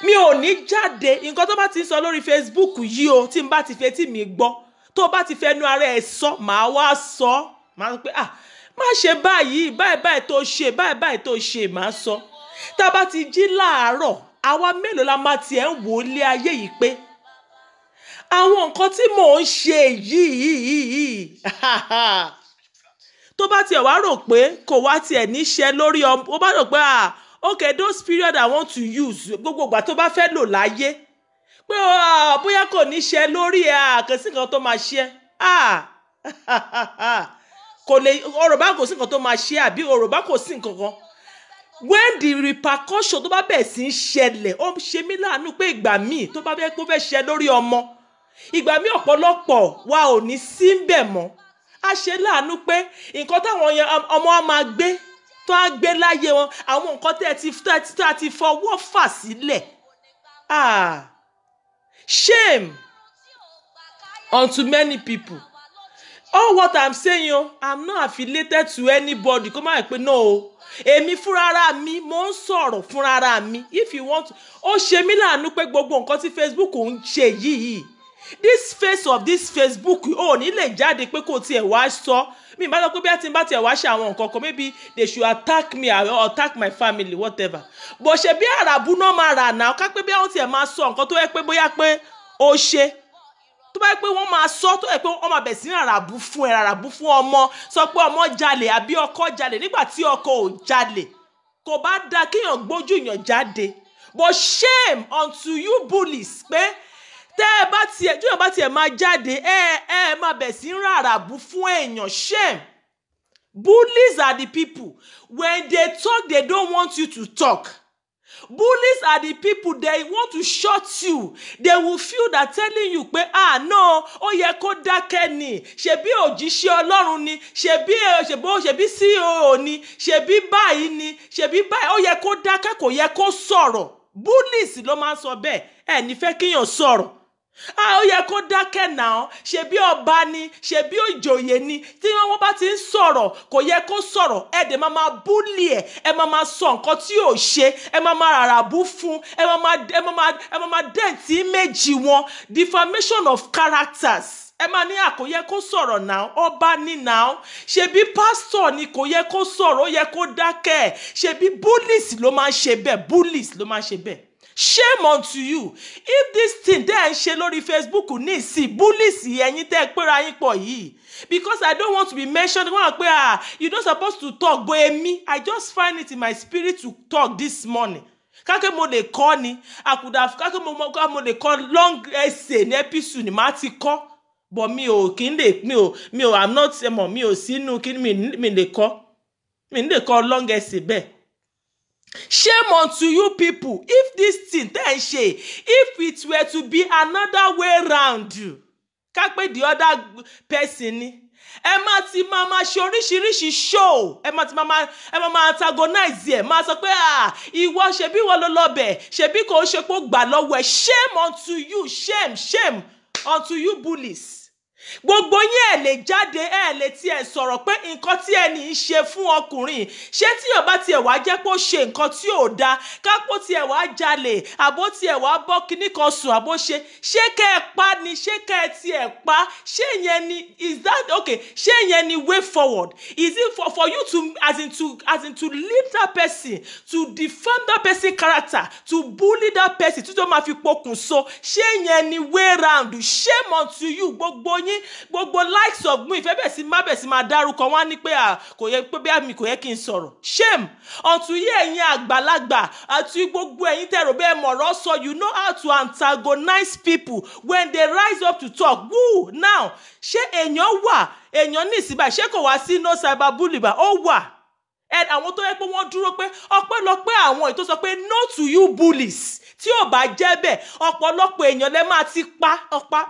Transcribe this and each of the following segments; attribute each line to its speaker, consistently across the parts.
Speaker 1: mi ò ní jáde nǹkan tó bá ti ń sọ lórí Facebook yìí o tí n bá ti fetí mi gbọ́ tó bá ti fẹnu ara ẹ̀ sọ màá wá sọ màá sọ pé má ṣe báyìí báyìí tó ṣe báyìí tó ṣe màá sọ tá a bá ti jí láàárọ̀ àwa mélòó la máa tiẹ̀ ń wò ó lé ayé yìí pé àwọn nǹkan tí mò ń ṣe yìí tó bá tiẹ̀ wá rò pé kò wá tiẹ̀ níṣẹ́ lórí ọmọ ó bá rò pé okay those period I want to use gbogbo ìgbà tó bá fẹ́ lò láyé pé bóyá kò níṣẹ́ lórí kò sí nǹkan tó máa ṣe kò lè ọ̀rọ̀ bá kò sí nǹkan tó máa ṣe àbí ọ̀rọ̀ bá kò sí nǹkan kan when the repercussion tó bá bẹ̀ sí ń ṣẹlẹ̀ ó ṣe mí láàánú pé ìgbà míì tó bá fẹ́ kó fẹ́ ṣe lórí ọmọ ìgbà míì ọ̀pọ̀lọpọ̀ wa ò ní sí ń bẹ̀ mọ́ a ṣe láàánú pé nǹkan táwọn ọmọ wa máa gbé tó á gbé láyé wọn àwọn nǹkan tẹ́ ẹ ti fọwọ́ fà sílẹ̀ shame unto many people. All what I'm saying I'm not affiliated to anybody kó má pé no o èmi fúnra mi mo ń sọ̀rọ̀ fúnra mi if you want ó ṣe mí láàánú pé gbogbo nǹkan tí Facebook ń ṣe yìí this face of this Facebook ò ní lè jáde pé kò tiẹ̀ wá sọ mi bá sọ pé bí a ti bá tiẹ̀ wá ṣe àwọn nǹkan kan maybe they should attack me or attack my family whatever bó ṣe bí àràbù náà máa rà náà ká pé bí àwọn tiẹ̀ máa sọ nǹkan tó yẹ pé bóyá pé ó ṣe tó bá yẹ pé wọ́n máa sọ tó yẹ pé wọ́n máa bẹ̀ sí àràbù fún ọmọ sọ pé ọmọ jalè àbí ọkọ jalè nígbà tí ọkọ ò jalè kò bá dáa kéèyàn gbójú èèyàn jáde but shame unto you bullies pé tẹ́ ẹ bá tiẹ̀ tí èèyàn bá tiẹ̀ máa jáde ẹ máa bẹ̀ sí àràbù fún èèyàn shame. Bullies are the people when they talk they don't want you to talk. Bullies are the people they want to shut you. They will feel that telling you pé no ó yẹ kó dákẹ́ ni ṣebí òjíṣẹ́ Ọlọ́run ni ṣebí CEO ni ṣebí báyìí ni ṣebí báyìí ó yẹ kó dákẹ́ kò yẹ kó sọ̀rọ̀. Bullies ló máa ń sọ bẹ́ẹ̀ ẹ ní fẹ́ kíyàn sọ̀rọ̀. Ó yẹ kó dákẹ́ náà ṣebí ọba ni ṣebí òjòyè ni tí wọ́n bá ti ń sọ̀rọ̀ kò yẹ kó sọ̀rọ̀ ẹ dẹ̀ máa búlì ẹ máa sọ nǹkan tí ò ṣe ẹ máa ràràbù fún ẹ máa dẹ̀ntì méjì wọn defamation of characters ẹ máa ní kò yẹ kó sọ̀rọ̀ náà ọba ní náà ṣebí pásítọ̀ ni kò yẹ kó sọ̀rọ̀ ó yẹ kó dákẹ́ ṣebí bullies ló máa ń ṣe bẹ́ẹ̀ bullies ló máa ń ṣe bẹ́ẹ̀. Shame unto you if this thing tẹ́ ẹ̀ ń ṣe lórí Facebook ní ìsìn bullies ẹ̀yin tẹ́ ẹ péra yín pọ̀ yìí because I don't want to be mentioned wọ́n pé you don't supposed to talk but èmi I just find it in my spirit to talk this morning kákẹ́ mo lè kọ́ ni kákẹ́ mo lè kọ́ long essay ní episode ni màá ti kọ́ but mi ò kí n lè mi ò I'm not mi ò sínú kí mi lè kọ́ long essay bẹ́ẹ̀. Shame unto you people if this thing tẹ́ ẹ ṣe if it were to be another way round ká pé the other person ni ẹ máa ti máa ṣe oríṣiríṣi show ẹ máa antagonize ẹ máa sọ pé ìwọ ṣebí wọ́n ló lọ́bẹ̀ ṣebí kò ṣe pé ó gbà lọ́wọ́ ẹ shame unto you shame unto you bullies. Gbogbo yín ẹ lè jáde ẹ lè tiẹ̀ sọ̀rọ̀ pé nǹkan tí ẹni ń ṣe fún ọkùnrin ṣé tí ó bá tiẹ̀ wá jẹ́ pé ó ṣe nǹkan tí ò dáa kápó tiẹ̀ wá jalè àbó tiẹ̀ wá bọ́ kíní kan sùn àbó ṣe kẹ́ ẹ pa ni ṣé kẹ́ ẹ tiẹ̀ pa ṣé ìyẹn ni is that okay ṣé ìyẹn ni way forward is it for you to as in to leave that person to defame that person character to bully that person tí tó máa fi pokùn so ṣé ìyẹn ni way round shame unto you gbogbo yín gbogbo likes of me ìfẹ́ bẹ̀ sí máa dárúkọ wọ́n ní pé kò yẹ pé bí àmì kò yẹ kí n sọ̀rọ̀ shame unto you ẹ̀yin àgbàlagbà àti gbogbo ẹ̀yin tẹ̀rọ bẹ́ẹ̀ mọ̀rọ̀ sọ you know how to antagonize people when they rise up to talk woo now ṣé èèyàn ní ìsìnbà ṣé kò wá sí no cyberbullying bá ó wà ẹ àwọn tó yẹ pé wọ́n dúró pé ọpẹ́lọpẹ́ àwọn èyí tó sọ pé no to you bullies tí ò bá jẹ́ bẹ́ẹ̀ ọ̀pọ̀lọpọ̀ èèyàn lẹ máa ti pa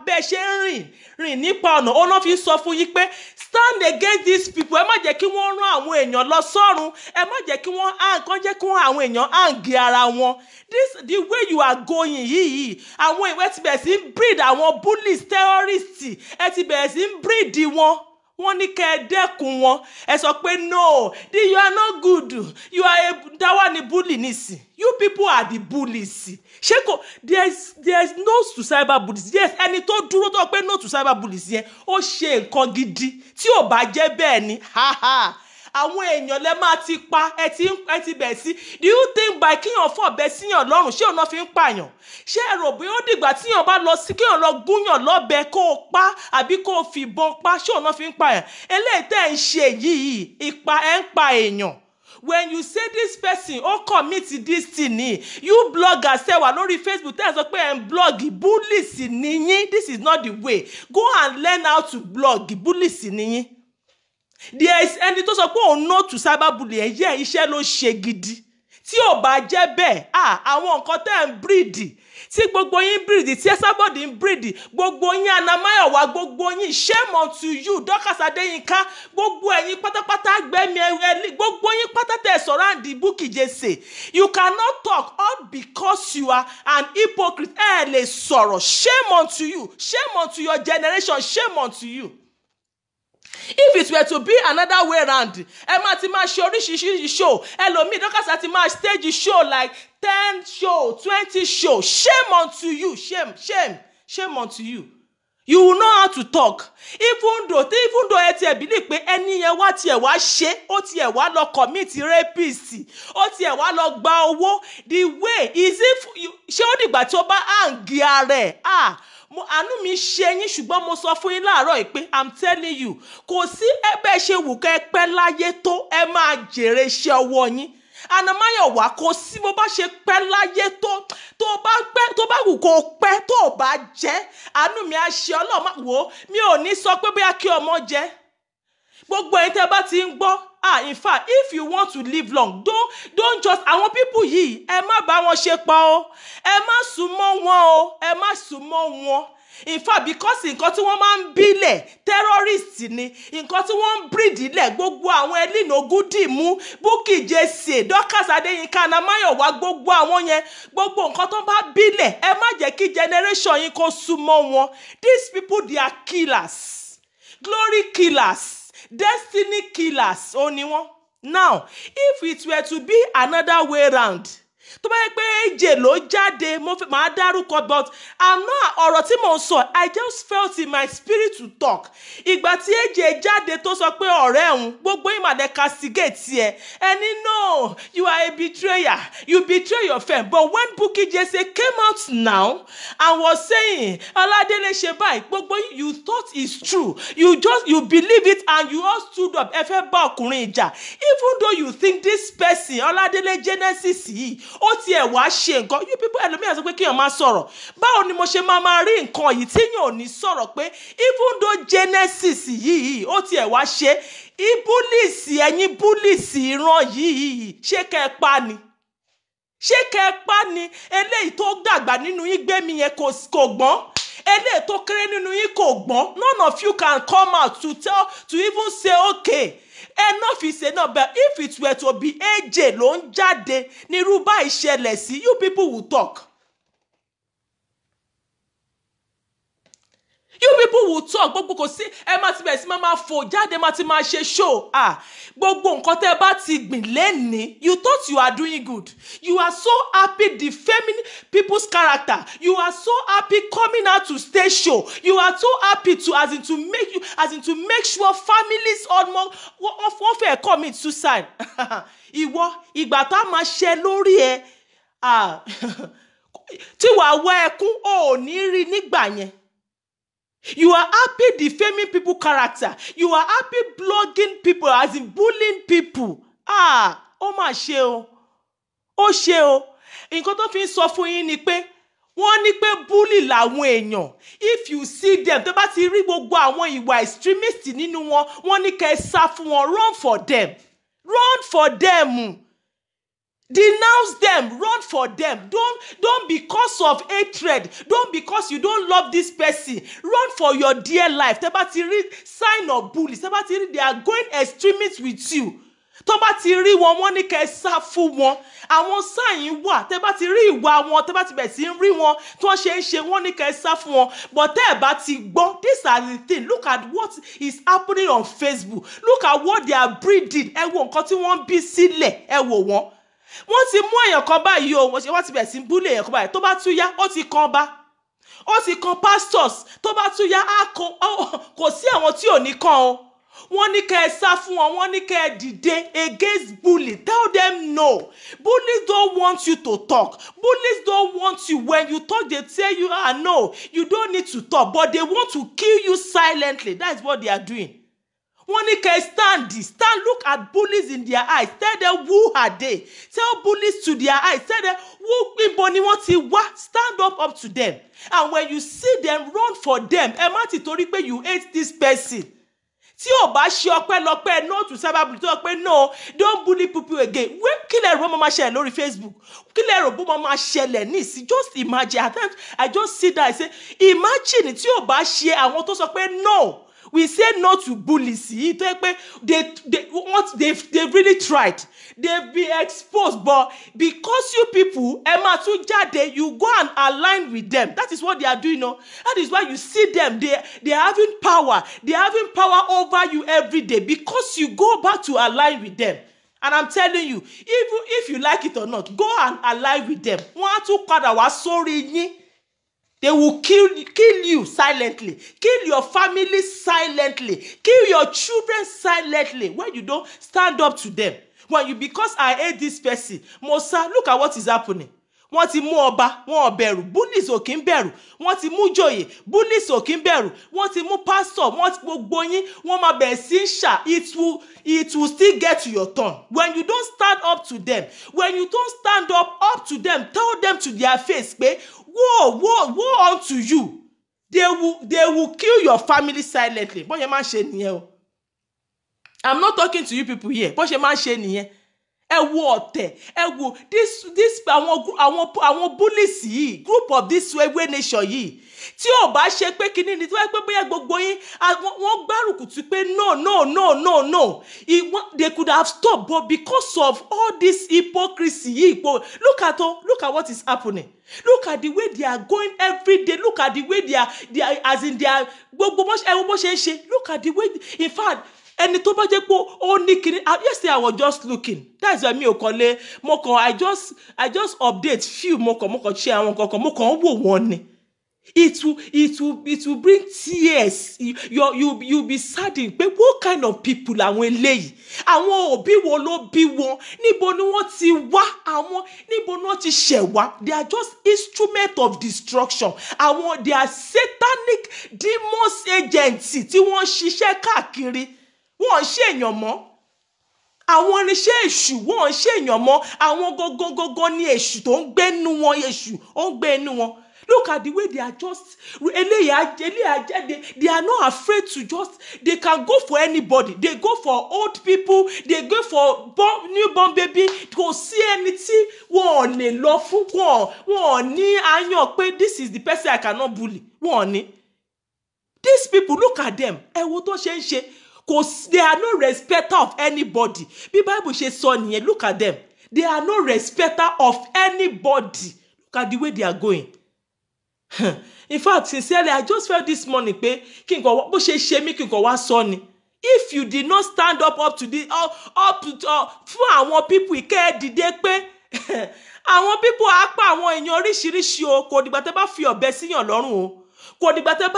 Speaker 1: bẹ́ẹ̀ ṣe ń rìn nípa ọ̀nà ó náà fi sọ fún yín pé stand against these people ẹ má jẹ́ kí wọ́n rán àwọn èèyàn lọ sọ́run ẹ má jẹ́ kí wọ́n àwọn èèyàn hàǹgì ara wọn the way you are going yìí àwọn ìwé ti bẹ̀rẹ̀ sí ń breed àwọn bullies terrorists ẹ ti bẹ̀rẹ̀ sí ń breed wọn wọ́n ní kẹ́ ẹ dẹ́kun wọn ẹ sọ pé no you are not good you are a dáwà ní bully nísìn you people are the bullies ṣé kò there is no to cyber bullies yes ẹni tó dúró tó pé no to cyber bullies yẹn ó ṣe nǹkan gidi tí ò bá jẹ́ bẹ́ẹ̀ ni àwọn èèyàn lẹ máa ti pa ẹ ti bẹ̀ sí do you think by kíyàn fọ̀bẹ síyàn lọ́rùn ṣé òun náà fi ń pààyàn ṣé ẹ rò bí ó dìgbà tíyàn bá lọ sí kíyàn lọ gúnyàn lọ́bẹ kó o pa àbí kó o fìbọn pa ṣé òun náà fi ń pààyàn eléyìí tẹ́ ń ṣe yìí ipa ẹ ń pa èèyàn when you say this person commit this thing you bloggers say wà lórí Facebook tẹ́ ẹ sọ pé ẹ ń blog bullies nìyí this is not the way go and learn how to blog bullies nìyí. There is ẹni tó sọ pé òun no to cyberbullying ẹ̀yẹ́ iṣẹ́ ló ṣe gidi tí ò bá jẹ́ bẹ́ẹ̀ àwọn nǹkan tẹ́ ń breed tí gbogbo yín breed tí Esabod ń breed gbogbo yín Anamáyọ̀wá gbogbo yín shame unto you Dorcas Adéyínká gbogbo ẹ̀yin pátápátá gbẹ̀mí ẹ̀lí gbogbo yín pátá tẹ̀ surround the Bukky Jesse you cannot talk all because you are an hypocrite ẹ̀ lè sọ̀rọ̀ shame unto you shame unto your generation shame unto you. If it were to be another way around, ẹ máa ti máa ṣe oríṣiríṣi show. Ẹlòmíì Dorcas ti máa stage show like 10 show, 20 show. Shame unto you. Shame unto you. You will know how to talk. Even though ẹ tiẹ̀ believe pé ẹni yẹn wá tiẹ̀ wá ṣe, ó tiẹ̀ wá lọ commit rapist, ó tiẹ̀ wá lọ gba owó. The way is if ṣé ó dìgbà tí ó bá hàǹgì ara ẹ̀ àánú mi ṣe yín ṣùgbọ́n mo sọ fún yín láàárọ̀ yìí pé I'm telling you kò sí ẹbẹ̀ ṣe wù kẹ́ ẹ pẹ́ láyé tó ẹ máa jèrè iṣẹ́ ọwọ́ yín Anamáyọ̀wá kò sí bó bá ṣe pẹ́ láyé tó bá wù kó pẹ́ tó bá jẹ́ àánú mi á ṣe ọlọ́mọ wò mi ò ní sọ pé bóyá kí ọmọ jẹ́ gbogbo ẹ̀yin tẹ́ bá ti ń gbọ́ in fact if you want to live long don't just àwọn people yìí ẹ má bá wọn ṣe pa o ẹ má súnmọ́ wọn o ẹ má súnmọ́ wọn in fact because nǹkan tí wọ́n máa ń bílẹ̀ terrorist ni nǹkan tí wọ́n ń breed lẹ̀ gbogbo àwọn Elin Ogundimu Bukky Jesse Dorcas Adéyínká Anamáyọ̀wá gbogbo àwọn yẹn gbogbo nǹkan tó bá bílẹ̀ ẹ má jẹ́ kí generation yín kó súnmọ́ wọn these people they are killers glory killers destiny killers only one. Now if it were to be another way round tó bá yẹ pé AJ ló jáde mo fi máa dárúkọ but I'm not ọ̀rọ̀ tí mo sọ I just felt in my spirit to talk ìgbà tí AJ jáde tó sọ pé ọ̀rẹ́ òun gbogbo yín máa dẹ̀ castigate ẹ̀ ẹni no you are a betrayer you betray your friend but when Bukky Jesse came out now and was saying Ọládélé ṣe báyìí gbogbo yín you thought it's true you believe it and you all stood up ẹ fẹ́ bá ọkùnrin ìjà even though you think this person Ọládélé Genesis yìí ó tiẹ̀ wá ṣe nǹkan you people ẹlòmíràn sọ pé kíyàn máa sọ̀rọ̀ báwo ni mo ṣe máa rí nǹkan yìí tí yàn ò ní sọ̀rọ̀ pé even though Genesis yìí ó tiẹ̀ wá ṣe ibúlìsì ẹ̀yin búlìsì ìran yìí ṣé kẹ́ ẹ pa ni ṣé kẹ́ ẹ pa ni eléyìí tó dàgbà nínú yín gbé mi yẹn kò gbọ́n eléyìí tó kéré nínú yín kò gbọ́n none of you can come out to even say okay enough is enough but if it were to be AJ ló ń jáde ní irú báyìí ṣẹlẹ̀ sí you people will talk. You people will talk gbogbo kò sí ẹ máa ti bẹ̀rẹ̀ sí máa fò jáde máa ti máa ṣe show gbogbo nǹkan tẹ́ bá ti gbìn lẹ́ni you thought you are doing good you are so happy defaming people's character you are so happy coming out to stage show you are so happy to make sure families almost wọ́n fẹ́ commit suicide ìwọ ìgbà tá a máa ṣe lórí ẹ tí wàá wá ẹkún ò ní rí nígbà yẹn. You are happy defaming people's character. You are happy blogging people as in bullying people. Ó mà ṣe o. Ó ṣe o. Nǹkan tó fi ń sọ fún yín ni pé wọ́n ní pé bully làwọn èèyàn. If you see them, tó bá ti rí gbogbo àwọn ìwà extremist nínú wọn, wọ́n ní kẹ́ ẹ sá fún wọn. Run for them. Run for them. Denounce them, run for them. Don't because of hatred. Don't because you don't love this person. Run for your dear life. Tẹ́ bá ti rí sign of bullies. Tẹ́ bá ti rí they are going extremist with you. tó bá ti rí wọn wọ́n ní kẹ́ sá fún wọn. Àwọn sáyìn wà tẹ́ bá ti rí ìwà wọn tẹ́ bá ti bẹ̀ sí rí wọn tí wọ́n ṣe ń ṣe wọ́n ní kẹ́ sá fún wọn. But tẹ́ ẹ̀ bá ti gbọ́, these are the things. Look at what is happening on Facebook. Look at what they are breeding. Ẹ wo nǹkan tí wọ́n bí sílẹ̀, ẹ wò wọ́n. Wọ́n ti mú èèyàn kan báyìí o, wọ́n ti bẹ̀ sí búlé èèyàn kan báyìí. Tó bá tún yá, ó ti kan bá. Ó ti kan pastors. Tó bá tún yá, kò sí àwọn tí ò ní kan o. Wọ́n ní kẹ́ ẹ sá fún wọn, wọ́n ní kẹ́ ẹ dìde against bully. Tell them no. Bullies don't want you to talk. Bullies don't want you. When you talk, they tell you, no, you don't need to talk. But they want to kill you silently. That is what they are doing. Wọ́n ní kẹ́ ẹ stand, look at bullies in their eyes. Tell them who are they. Tell bullies to their eyes. Tell them who níbo ni wọ́n ti wá. Stand up to them. And when you see them, run for them. Ẹ má ti torí pé you hate this person. Tí ò bá ṣe ọpẹ́lọpẹ́ no to cyberbullying, tó pé no, don't bully people again. Kí lẹ rò máa ṣẹlẹ̀ lórí Facebook? Kí lẹ rò bó máa ṣẹlẹ̀ nísì? Just imagine. At times I just sit there and say, imagine tí ò bá ṣe àwọn tó sọ pé no. We say no to bullies. They've really tried. They've been exposed. But because you people, Emma Tujade, you go and align with them. That is what they are doing. No? That is why you see them. They are having power. They are having power over you every day because you go back to align with them. And I'm telling you, even if you like it or not, go and align with them. They will kill you silently, kill your family silently, kill your children silently when you don't stand up to them. Because I hate this person, Mosa, look at what is happening. Wọ́n ti mú ọba, wọ́n ò bẹ̀rù, bullies ò kí ń bẹ̀rù. Wọ́n ti mú joyè, bullies ò kí ń bẹ̀rù. Wọ́n ti mú pastor, wọ́n ti gbogbo yín, wọ́n máa bẹ̀rẹ̀ sí ń ṣà. It will still get to your turn. When you don't stand up to them, to them, tell them to their face, pé, woe unto you. They will kill your family silently. Bọ́n ṣe máa ń ṣe nìyẹn o. I'm not talking to you people here. Bọ́n ṣe máa ń ṣe nìyẹn. Ẹ wo ọ̀tẹ̀, ẹ wo this àwọn bullies yìí, group of this way nation yìí. Tí ò bá ṣe pé kíní ni tí wọ́n pé bóyá gbogbo yín wọ́n gbárùkù tí pé no. They could have stopped, but because of all this hypocrisy yìí, look at what is happening. Look at the way they are going every day. Look at the way they are as in they are gbogbo bó ṣe ń ṣe. Look at the way, in fact, ẹni tó bá jẹ́ pé ó ní kíní. Yesterday I was just looking. That's why mi ò kàn lè I just update few mo kàn share àwọn kankan mo kàn wò wọ́n ni. It will bring tears. You'll be saddened. But what kind of people àwọn eléyìí? Àwọn òbí wo ló bí wọn? Níbo ni wọ́n ti wá? Níbo ni wọ́n ti ṣẹ̀ wá? They are just instrument of destruction. They are satanic demons agents tí wọ́n ṣiṣẹ́ káàkiri. Wọ́n ṣe èèyàn mọ́. Àwọn irinṣẹ́ èṣù wọ́n ṣe èèyàn mọ́. Àwọn gógógógó ní èṣù tó ń gbé nínú wọn, èṣù ó ń gbé nínú wọn. Look at the way they are just, they are not afraid to just, they can go for anybody. They go for old people, they go for newborn baby, kò sí ẹni tí wọ́n lè lọ fún wọ́n ní àyàn pé this is the person I cannot bully. Wọ́n ní. These people, look at them. Ẹ wo tó ṣe ń ṣe. They are no respecter of anybody. Bí Bible ṣe sọ nìyẹn, look at them. They are no respecter of anybody. Look at the way they are going. In fact, sincerely, I just felt this morning pé kí n kò bó ṣe mí kí n kò wá sọ ni. If you did not stand up to the fún àwọn people ìkẹ́ dìde pé àwọn people á pa àwọn èèyàn oríṣiríṣi o, kò dìgbà tẹ́ bá fi ọ̀bẹ síyàn lọ́rùn o. Kò dìgbà tẹ́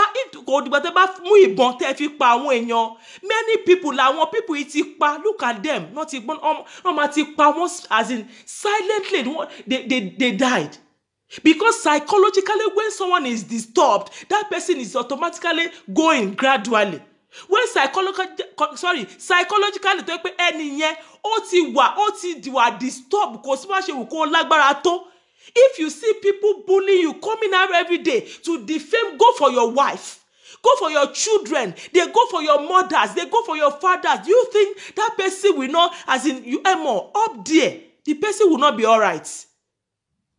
Speaker 1: bá mú ìbọn tẹ́ fi pa àwọn èèyàn. Many people làwọn people yìí ti pa. Look at them. Wọ́n máa ti pa wọ́n as in silently they died. Because psychologically, when someone is disturbed, that person is automatically going gradually. When psychologically, tó pé ẹni yẹn ó ti wà disturbed kò sí bá ṣe wù kó lágbára tó. If you see people bullying you, coming out every day to defame, go for your wife, go for your children, they go for your mothers, they go for your fathers. Do you think that person will not, as in you, Emma, up there, the person will not be all right?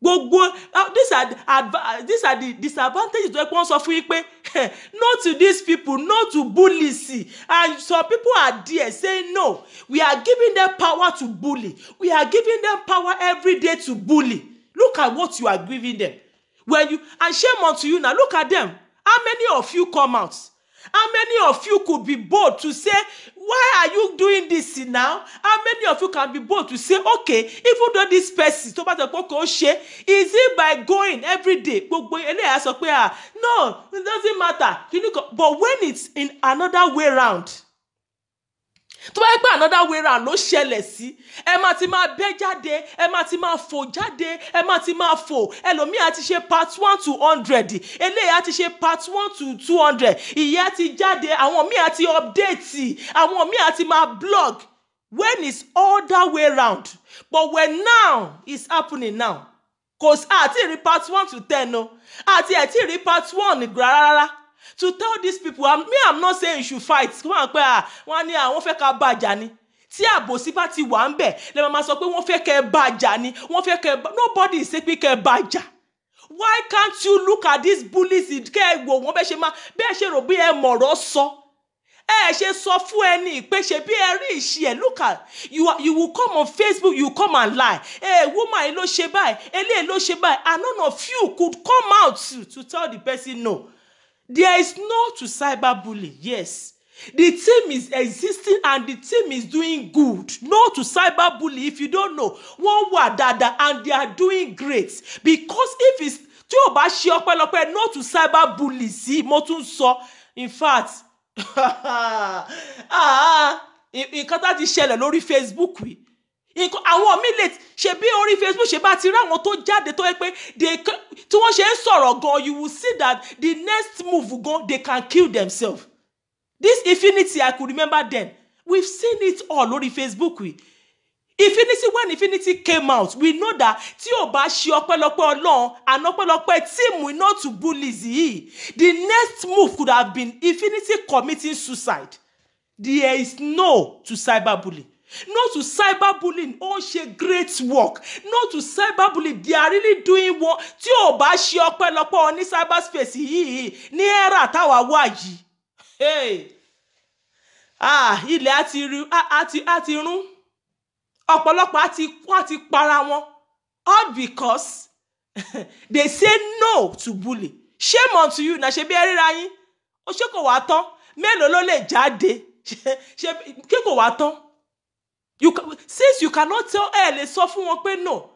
Speaker 1: These are the disadvantages tó wọ́n sọ fún yín pé no to these people, no to bullies, and some people are there saying no, we are giving them power to bully, we are giving them power every day to bully. Look at what you are giving them. And shame unto you now. Look at them. How many of you come out? How many of you could be bold to say, why are you doing this now? How many of you can be bold to say, okay, even though this person, is it by going every day? No, it doesn't matter. But when it's in another way round, tó bá yẹ pé another way round ló ṣẹlẹ̀ sí, ẹ máa ti máa bẹ́ jáde, ẹ máa ti máa fò jáde, ẹ máa ti máa fò. Ẹlòmíì á ti ṣe part 1 to 100, eléyìí á ti ṣe part 1 to 200, ìyẹn ti jáde, àwọn míì á ti update, àwọn míì á ti máa blog. When it's all that way round, but when now it's happening now, cause àti rí part 1 to 10 no, àti rí part 1 rárá. To tell these people, I'm not saying you should fight. Come on, wọ́n ní àwọn fẹ́ ká bàjá ni. Tí àbòsí bá ti wà ńbẹ̀, lè máa sọ pé wọ́n fẹ́ kẹ́ bàjá ni. Wọ́n fẹ́ kẹ́ nobody is saying pé kẹ́ bàjá. Why can't you look at these bullies? Kẹ́ wò wọ́n bẹ́ẹ̀ ṣe rò bí ẹ mọ̀rọ̀ sọ. Ẹ ṣe sọ fún ẹni pé ṣe bí ẹ rí ìṣe ẹ. Look at you will come on Facebook, you come and lie. Woman ló ṣe báyìí, eléyìí ló ṣe báyìí, and none of you could come out to tell the person no. There is no to cyberbullying. Yes, the team is existing and the team is doing good. No to cyberbullying. If you don't know, one word dada, and they are doing great. Because if it's tí o bá ṣe ọpẹ́lọpẹ́ no to cyberbullying, sí mo tún sọ. In fact, nǹkan tá ti ṣẹlẹ̀ lórí Facebook wí. Àwọn míì lè ṣe bí orí Facebook ṣe bá ti rí àwọn tó jáde tó yẹ pé tí wọ́n ṣe ń sọ̀rọ̀ gan, you will see that the next move gan, they can kill themselves. This Infinity, I could remember then. We've seen it all lórí Facebook. Infinity, when Infinity came out, we know that tí o bá ṣe ọpẹ́lọpẹ́ Ọlọ́run and ọpẹ́lọpẹ́ team we know to bullies yìí, the next move could have been Infinity committing suicide. There is no to cyberbullying. No to cyberbullying, ó ṣe great work. No to cyberbullying, they are really doing work. Tí o bá ṣe ọpẹ́lọpẹ́ ní cyberspace yìí, ní era táwa wà yìí. Hey. Ilẹ̀ àti rún. Ọ̀pọ̀lọpọ̀ àti para wọn. All because they say no to bully. Shame unto you. Na ṣe bí ẹ ríra yín. Ó ṣe kò wá tán. Mélòó ló lè jáde? Kí kò wá tán? Since you cannot tell lè sọ fún wọn pé no,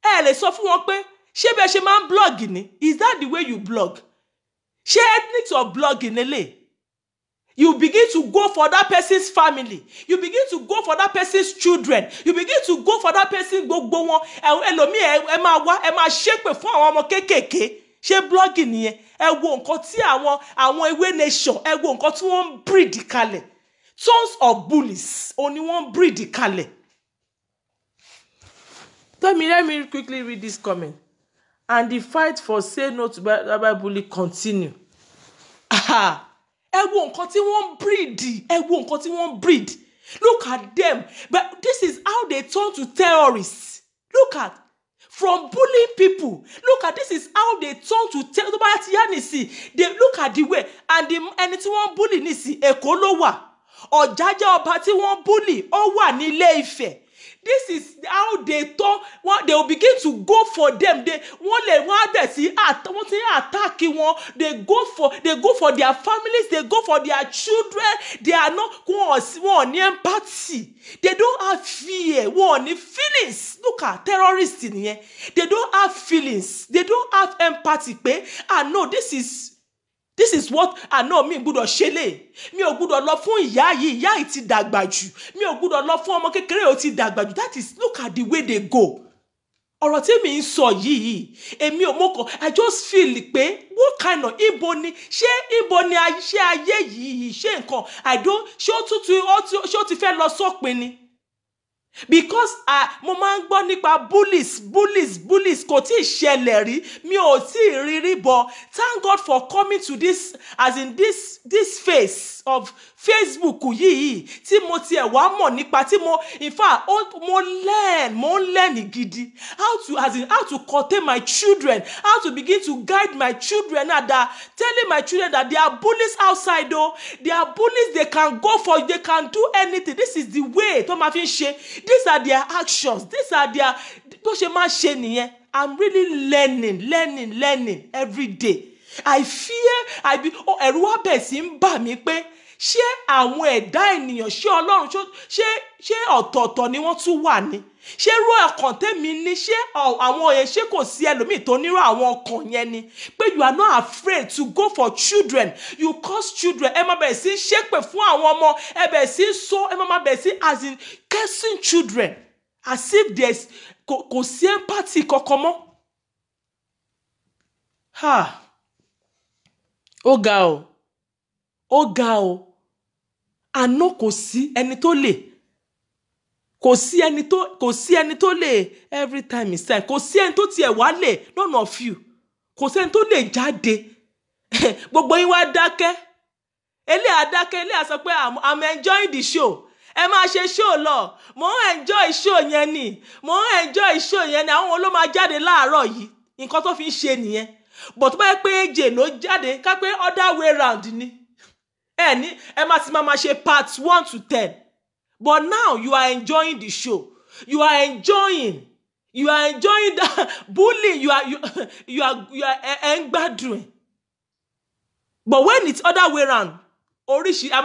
Speaker 1: lè sọ fún wọn pé ṣé bẹ́ẹ̀ ṣe máa ń blog ni? Is that the way you blog? Ṣé ethics of blogging lélẹ̀? You begin to go for that person's family. You begin to go for that person's children. You begin to go for that person gbogbo wọn. Ẹlòmíì ẹ máa wá, ẹ máa ṣépè fún àwọn ọmọ kéékèèké. Ṣé blogging nìyẹn? Ẹ wo nǹkan tí àwọn ewé nation, ẹ wo nǹkan tí wọ́n ń breed kalẹ̀. Tons of bullies, only one breed kalẹ̀. Let me quickly read this comment. And the fight for say no to cyberbullying continue. Ẹ wo nǹkan tí wọ́n breed. Ẹ wo nǹkan tí wọ́n breed. Look at them. But this is how they turn to terrorists. Look at. From bullying people. Look at this is how they turn to terrorists. They look at the way. And ẹni tí wọ́n bully nìsí, Èkó ló wà. Ọ̀jájá ọba tí wọ́n bully, ó wà ní Ilé Ifẹ̀. This is how they talk. They will begin to go for them. They attack one. They go for their families. They go for their children. They are not one empathy. They don't have fear. One feelings. Look at terrorists in here. They don't have feelings. They don't have empathy. No, this is what I know. Mi gbọ́dọ̀ ṣẹlẹ̀. Mi ò gbọ́dọ̀ lọ fún ìyá yìí. Ìyá yìí ti dàgbà jù. Mi ò gbọ́dọ̀ lọ fún ọmọ kékeré ó ti dàgbà jù. That is, look at the way they go. Ọ̀rọ̀ tí mi ń sọ yìí, èmi ò mọ̀kàn. I just feel pé what kind of ibo ni ṣé ayé yìí ṣé nǹkan. Ṣé ó ti fẹ́ lọ sópin ni? Because mo máa ń gbọ́ nípa bullies kò tí ì ṣẹlẹ̀ rí, mi ò tí ì rí rí, but thank God for coming to this, as in this phase of Facebook yìí tí mo tiẹ̀ wá mọ̀ nípa tí mo in fact mo learn gidi how to contain my children, how to begin to guide my children now, that telling my children that there are bullies outside though, there are bullies, they can go for, they can do anything. This is the way tó máa fi ń ṣe, these are their actions, these are their tó ṣe máa ṣe nìyẹn. I'm really learning every day. I fear ẹ̀rù wá bẹ̀ sí ń bà mí pé ṣé àwọn ẹ̀dá ènìyàn, ṣé Ọlọ́run ṣé ọ̀tọ̀ọ̀tọ̀ ni wọ́n tún wà ní? Ṣé irú ọkàn tèmi ní, ṣé àwọn yẹn ṣé kò sí ẹlòmíì tó nírú àwọn ọkàn yẹn ni? Pé you are not afraid to go for children, you cause children, ẹ má bẹ̀rẹ̀ sí ṣépè fún àwọn ọmọ, ẹ bẹ̀rẹ̀ sí ẹ má bẹ̀rẹ̀ sí as in cursing children as if there's kò sí empathy kankan mọ́. Ó ga o. Àná kò sí ẹni tó lè every time is time. Kò sí ẹni tó tiẹ̀ wá lè, none of you. Kò sí ẹni tó lè jáde. Gbogbo yín wá dákẹ́. Eléyà sọ pé I'm enjoying the show. Ẹ máa ṣe show lọ. Mo ń enjoy show yẹn ni. Àwọn ló máa jáde láàárọ̀ yìí. Nǹkan tó fi ń ṣe nìyẹn. But bá yẹ pé AJ ló jáde, ká pé other way round ni. Ẹ máa ti máa ṣe part 1 to 10. But now you are enjoying the show. You are enjoying that bullying. You are gbádùn. But when it's other way round, oríṣi a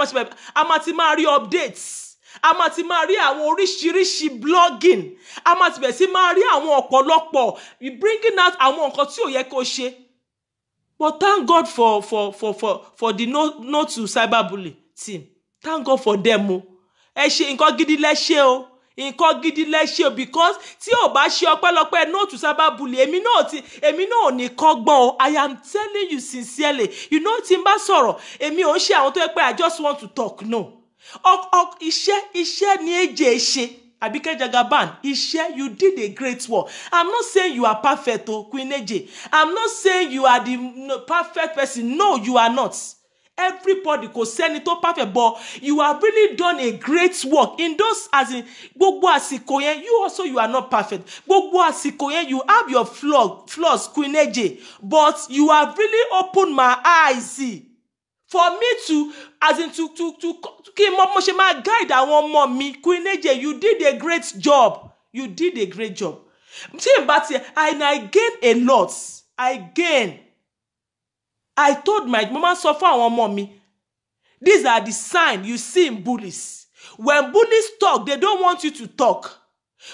Speaker 1: máa ti máa rí updates. A máa ti máa rí àwọn oríṣiríṣi blogging. A máa ti bẹ̀rẹ̀ sí máa rí àwọn ọ̀pọ̀lọpọ̀ bringing out àwọn nǹkan tí ò yẹ kó ṣe. But thank God for the no to cyberbullying team. Thank God for them o. Ẹ ṣe nǹkan gidi lẹ́ṣẹ̀ o. Because tí ò bá ṣe ọpẹ́lọpẹ́ no to cyberbullying, èmi náà ò ní kọ́gbọ́n o. I am telling you sincerely. You know tí n bá sọ̀rọ̀, èmi ò ń ṣe àwọn tó yẹ pé I just want to talk, no. Iṣẹ́ ni AJ ṣe. Abike Jagaban, Ishe, you did a great work. I'm not saying you are perfect, Queen AJ. I'm not saying you are the perfect person. No, you are not. Everybody could send it to perfect, but you have really done a great work in those, as in gbogbo àsìkò yẹn. You also, you are not perfect. Gbogbo àsìkò yẹn, you have your flaws, Queen AJ, but you have really opened my eyes for me to, as in to kí mo ṣe máa guide àwọn ọmọ mi. Queen AJ, you did a great job. And I gained a lot. I told my mama sọ fún àwọn ọmọ mi, these are the signs you see in bullies. When bullies talk, they don't want you to talk.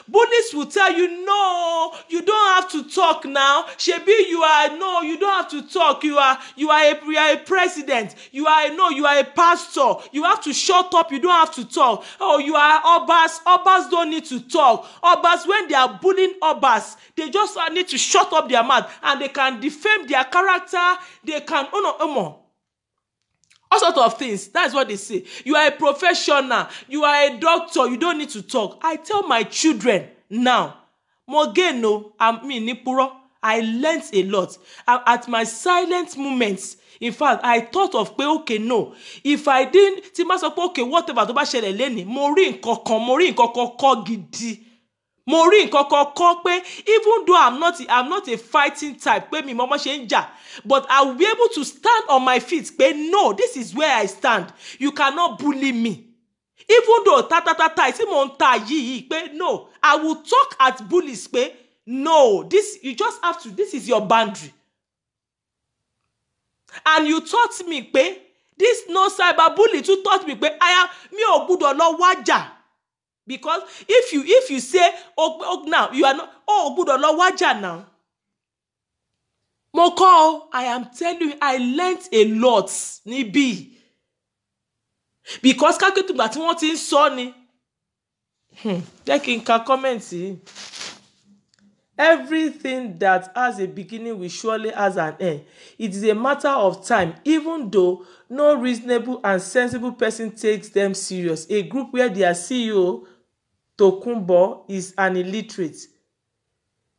Speaker 1: Bullies will tell you, no, you don't have to talk now. Shebi, you don't have to talk. You are a president. You are a pastor. You have to shut up. You don't have to talk. Oh, you are Obas. Obas don't need to talk. Obas, when they are bullying Obas, they just need to shut up their mouth and they can defame their character. They can, all sorts of things. That's what they say. You are a professional. You are a doctor. You don't need to talk. I tell my children now, I learned a lot. At my silent moments, in fact, I thought of, okay, no. If I didn't, okay, whatever, tó bá ṣẹlẹ̀ lẹ́ni, mo rí nǹkan kan kọ́ gidi. Mo rí nǹkan kan kọ́ pé even though I'm not a fighting type, pé mi mama ṣe ń jà, but I will be able to stand on my feet, pé no, this is where I stand. You cannot bully me. Even though tí mo ń ta yìí, pé no, I will talk at bullies, pé no, you just have to, this is your boundary. And you taught me, pé this no cyberbully too taught me, pé mi ò gbọ́dọ̀ lọ wájà. Because if you say, oh now, you are not, gbọ́dọ̀ lọ wájà now. Moko, I am telling you, I learned a lot, níbí. Because kákẹ́tùgbà tí wọ́n ti ń sọ ni. Jẹ́ kí n ka comment yìí. Everything that has a beginning will surely has an end. It is a matter of time, even though no reasonable and sensible person takes them serious. A group where their CEO, Tokunbo, is an illiterate.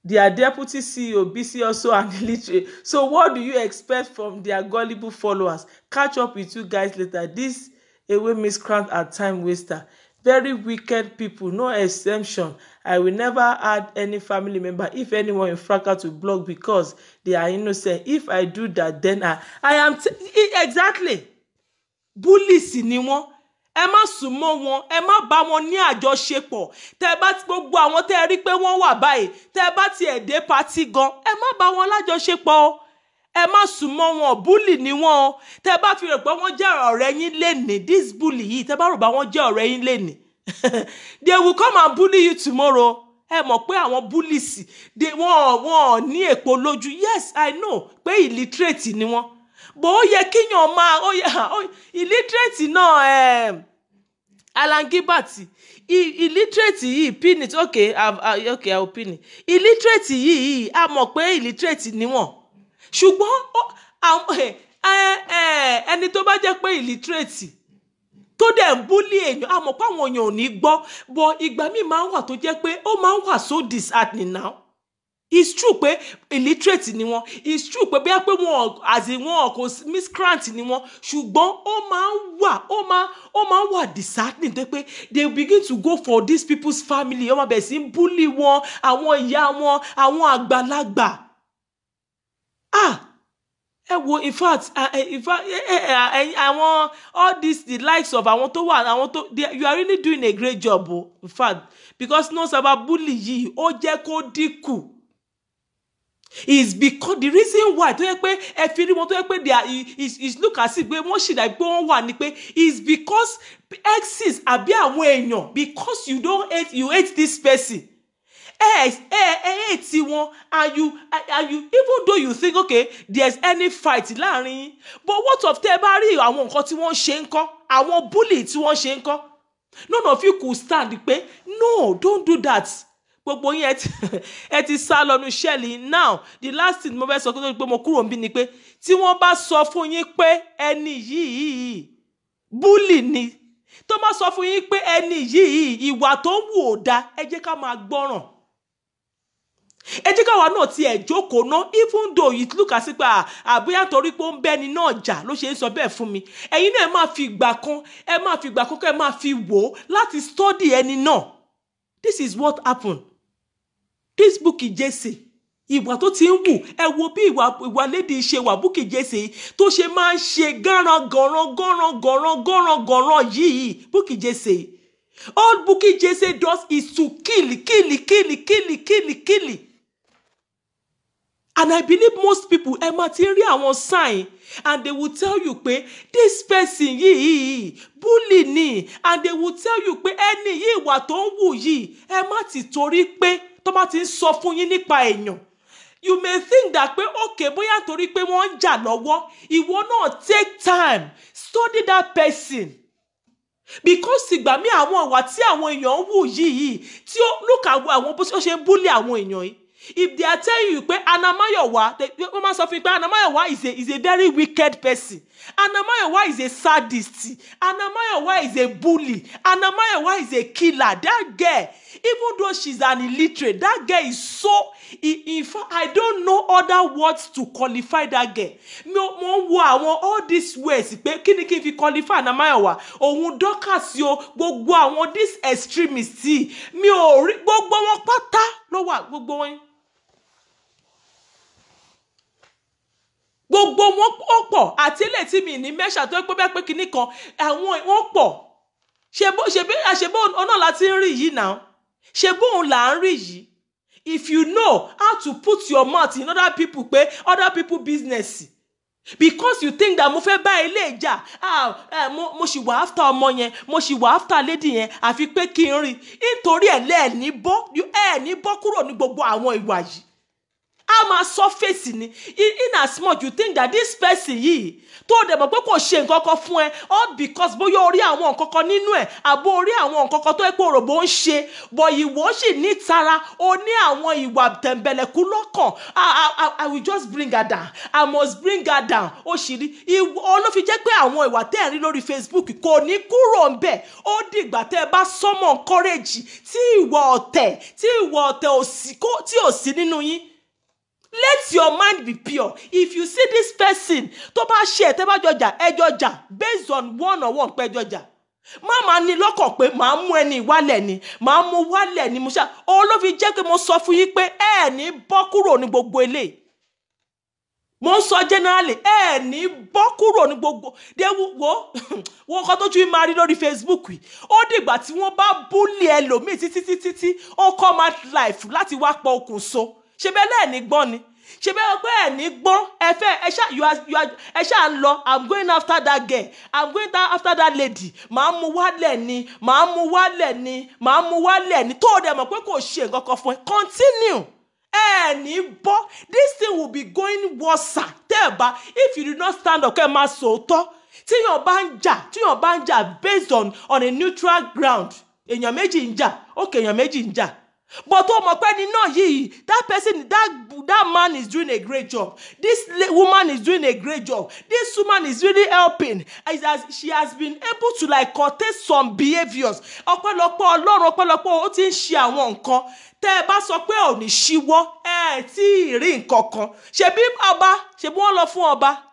Speaker 1: Their deputy CEO, BC, also an illiterate. So what do you expect from their gullible followers? Catch up with you guys later. This away miscreant and time waster. Very wicked people, no exemption. I will never add any family member if anyone in fracas to block because they are innocent. If I do that, then I am exactly. Bullies ni wọ́n. Ẹ má súnmọ́ wọn, ẹ má bá wọn ní àjọṣepọ̀. Tẹ́ bá ti gbogbo àwọn tẹ́ rí pé wọ́n wà báyìí, tẹ́ bá ti dé party gan, ẹ má bá wọn lájọṣepọ̀ o. Ẹ má súnmọ́ wọn, bully ni wọ́n o. Tẹ́ bá fi rò pé wọ́n jẹ́ ọ̀rẹ́ yín lénìí, this bully yìí, tẹ́ bá rò pé wọ́n jẹ́ ọ̀rẹ́ yín lénìí. They will come and bully you tomorrow. Ẹ mọ̀ pé àwọn bullies, wọ́n ní èpo lójú. Yes, I know pé illiterate ni wọ́n. But ó yẹ kíyàn máa illiterate náà Alan Gilbert illiterate yìí pin it okay I will pin it. Illiterate yìí a mọ̀ pé illiterate ni wọ́n. Ṣùgbọ́n ẹni tó bá jẹ́ pé illiterate tó dẹ̀ ń bully èèyàn a mọ̀ pé àwọn èèyàn ò ní gbọ́ but ìgbà míì máa ń wà tó jẹ́ pé ó máa ń wà so disheartening now. It's true pé illiterate ni wọ́n. It's true pé bí a pé wọn kò miscreant ni wọ́n. Ṣùgbọ́n ó máa ń wà disheartening tó pé they begin to go for these people's family. Ó máa bẹ̀rẹ̀ sí ń bully wọn, àwọn ìyá wọn, àwọn àgbàlagbà. Ẹ wo in fact àwọn all this the likes of àwọn tó wà àwọn tó you are really doing a great job in fact because no sábà bully yìí ó jẹ́ kó dínkù. Is because the reason why tó yẹ pé ẹ fi rí wọn tó yẹ pé they are is look as if pé wọ́n ṣì dà pé wọ́n wà ní pé is because exes àbí àwọn èèyàn because you hate this person. Hate wọn and you even though you think okay there's any fight láàrin but what of tẹ́ bá rí àwọn nǹkan tí wọ́n ṣe ńkọ́ àwọn bully tí wọ́n ṣe ńkọ́ none of you could stand pé no don't do that. Gbogbo yín ẹ ti sá lọ́nu ṣẹ́ẹ̀lì now the last thing mo fẹ́ sọ pé mo kúrò níbí ni pé tí wọ́n bá sọ fún yín pé ẹni yìí bully ni tó bá sọ fún yín pé ẹni yìí ìwà tó wù ó dá ẹ jẹ́ ká máa gbọ́ràn. Ẹ jẹ́ káwa náà ti ẹ̀ jókòó ná even though it look as if àbúyá torí pé ó ń bẹ́ni náà jà ló ṣe ń sọ bẹ́ẹ̀ fún mi ẹ̀yin náà ẹ máa fi ìgbà kan kẹ́ ẹ máa fi wò ó láti study ẹni náà. This is what happened. This Bukky Jesse ìwà tó ti ń wù ẹ wo bí ìwà lady ṣe wà Bukky Jesse tó ṣe máa ń ṣe gánran yìí Bukky Jesse. All Bukky Jesse does is to kill. And I believe most people ẹ máa ti rí àwọn sign and they will tell you pé this person yìí bully ni and they will tell you pé ẹni yìí ìwà tó ń wù yìí ẹ má ti torí pé tó bá ti ń sọ fún yín nípa èèyàn. You may think that pé okay bóyá torí pé wọ́n ń jà lọ́wọ́ ìwọ náà take time study that person. Because ìgbà mi àwọn ìwà tí àwọn èèyàn ń wù yìí tí ó look àwọn bó ṣe ń bully àwọn èèyàn yìí. If they are telling you pé Anamayowa, wọ́n máa sọ fún mi pé Anamayowa is a very wicked person. Anamayowa is a sadist. Anamayowa is a bully. Anamayowa is a killer. That girl, even though she's an illiterate, that girl is so. In fact, I don't know other words to qualify that girl. Mo wo àwọn all these words pé kí ni kí n fi qualify Anamayowa. Òun Dorcas yo gbogbo àwọn these extremists mi ò rí gbogbo wọn pátá ló wà gbogbo wọn. Gbogbo wọn pọ̀ àti ilé tí mi ní mẹ́ṣà tó pé bẹ́ẹ̀ pé kinní kan àwọn wọn pọ̀ ṣe bó ọ̀nà láti ń rí yìí náà ṣe bóun là ń rí yìí. If you know how to put your mouth in other people business because you think that mo fẹ́ bá ilé ìjà mo ṣì wà after ọmọ yẹn mo ṣì wà after lady yẹn àfi pé kí n rí nítorí ẹ̀ ní bọ́ kúrò ní gbogbo àwọn ìwà yìí. A máa sọ fèsì ni in as much you think that this person yìí tó dẹ̀ mọ̀ pé kò ṣe nǹkan kan fún ẹ all because bóyá orí àwọn nǹkan kan nínú ẹ̀ àbó orí àwọn nǹkan kan tó ẹ pé òròbó ń ṣe but ìwọ sì ní tara o ní àwọn ìwà tẹ̀m̀bẹ̀lẹ̀kú lọ́kàn I will just bring her down I must bring her down ó sì rí ìwọ ló fi jẹ́ pé àwọn ìwà tẹ́ ẹ̀ rí lórí Facebook kò ní kúrò ń bẹ̀ ó dìgbà tẹ́ ẹ bá sọ́mọ̀ courage tí ìwà ọ̀tẹ̀ tí ò sí nínú yín. Let your mind be pure. If you see this person, tó bá ṣe tẹ́ bá jọjà, ẹ jọjà based on one-on-one pé jọjà. Mama ní lọ́kàn pé màá mú ẹni ìwálẹ̀ ni, màá mú wálẹ̀ ni mo ṣá. Ó ló fi jẹ́ pé mo sọ fún yín pé ẹ ní bọ́ kúrò ní gbogbo eléyìí. Mo sọ generally ẹ ní bọ́ kúrò ní gbogbo. De wo kan tó ju máa rí lórí Facebook yìí. Ó dìgbà tí wọ́n bá bully ẹlòmíì títí ó come out life láti wá pọ̀ okùn so. Ṣé bẹ́ẹ̀ lẹ́ẹ̀ ní gbọ́n ni? Ṣé bẹ́ẹ̀ pé ẹ̀ ní gbọ́n ẹ fẹ́ ẹ ṣá ń lọ, I'm going after that girl, I'm going after that lady, màá mú wálẹ̀ ni, màá mú wálẹ̀ ni, màá mú wálẹ̀ ni, tó o dẹ̀ mọ̀ pé kò ṣe nǹkan kan fún ẹ. Continue. Ẹ ní bọ́. This thing will be going worse. Tẹ́ ẹ bá, if you do not stand up kẹ́ ẹ máa sòótọ́. Tíyàn bá ń jà based on a neutral ground. Èèyàn méjì ń jà, okay, èèyàn méjì ń jà. But ó mọ̀ pé ní náà yìí, that person, that man is doing a great job. This woman is doing a great job. This woman is really helping. She has been able to like curtail some behaviors. Ọ̀pọ̀lọpọ̀ Ọlọ́run, ọ̀pọ̀lọpọ̀ ó ti ń ṣe àwọn nǹkan. Tẹ́ ẹ bá sọ pé ò ní ṣíwọ́, ẹ tí ì rí nǹkan kan. Ṣebí wọ́n lọ fún ọba.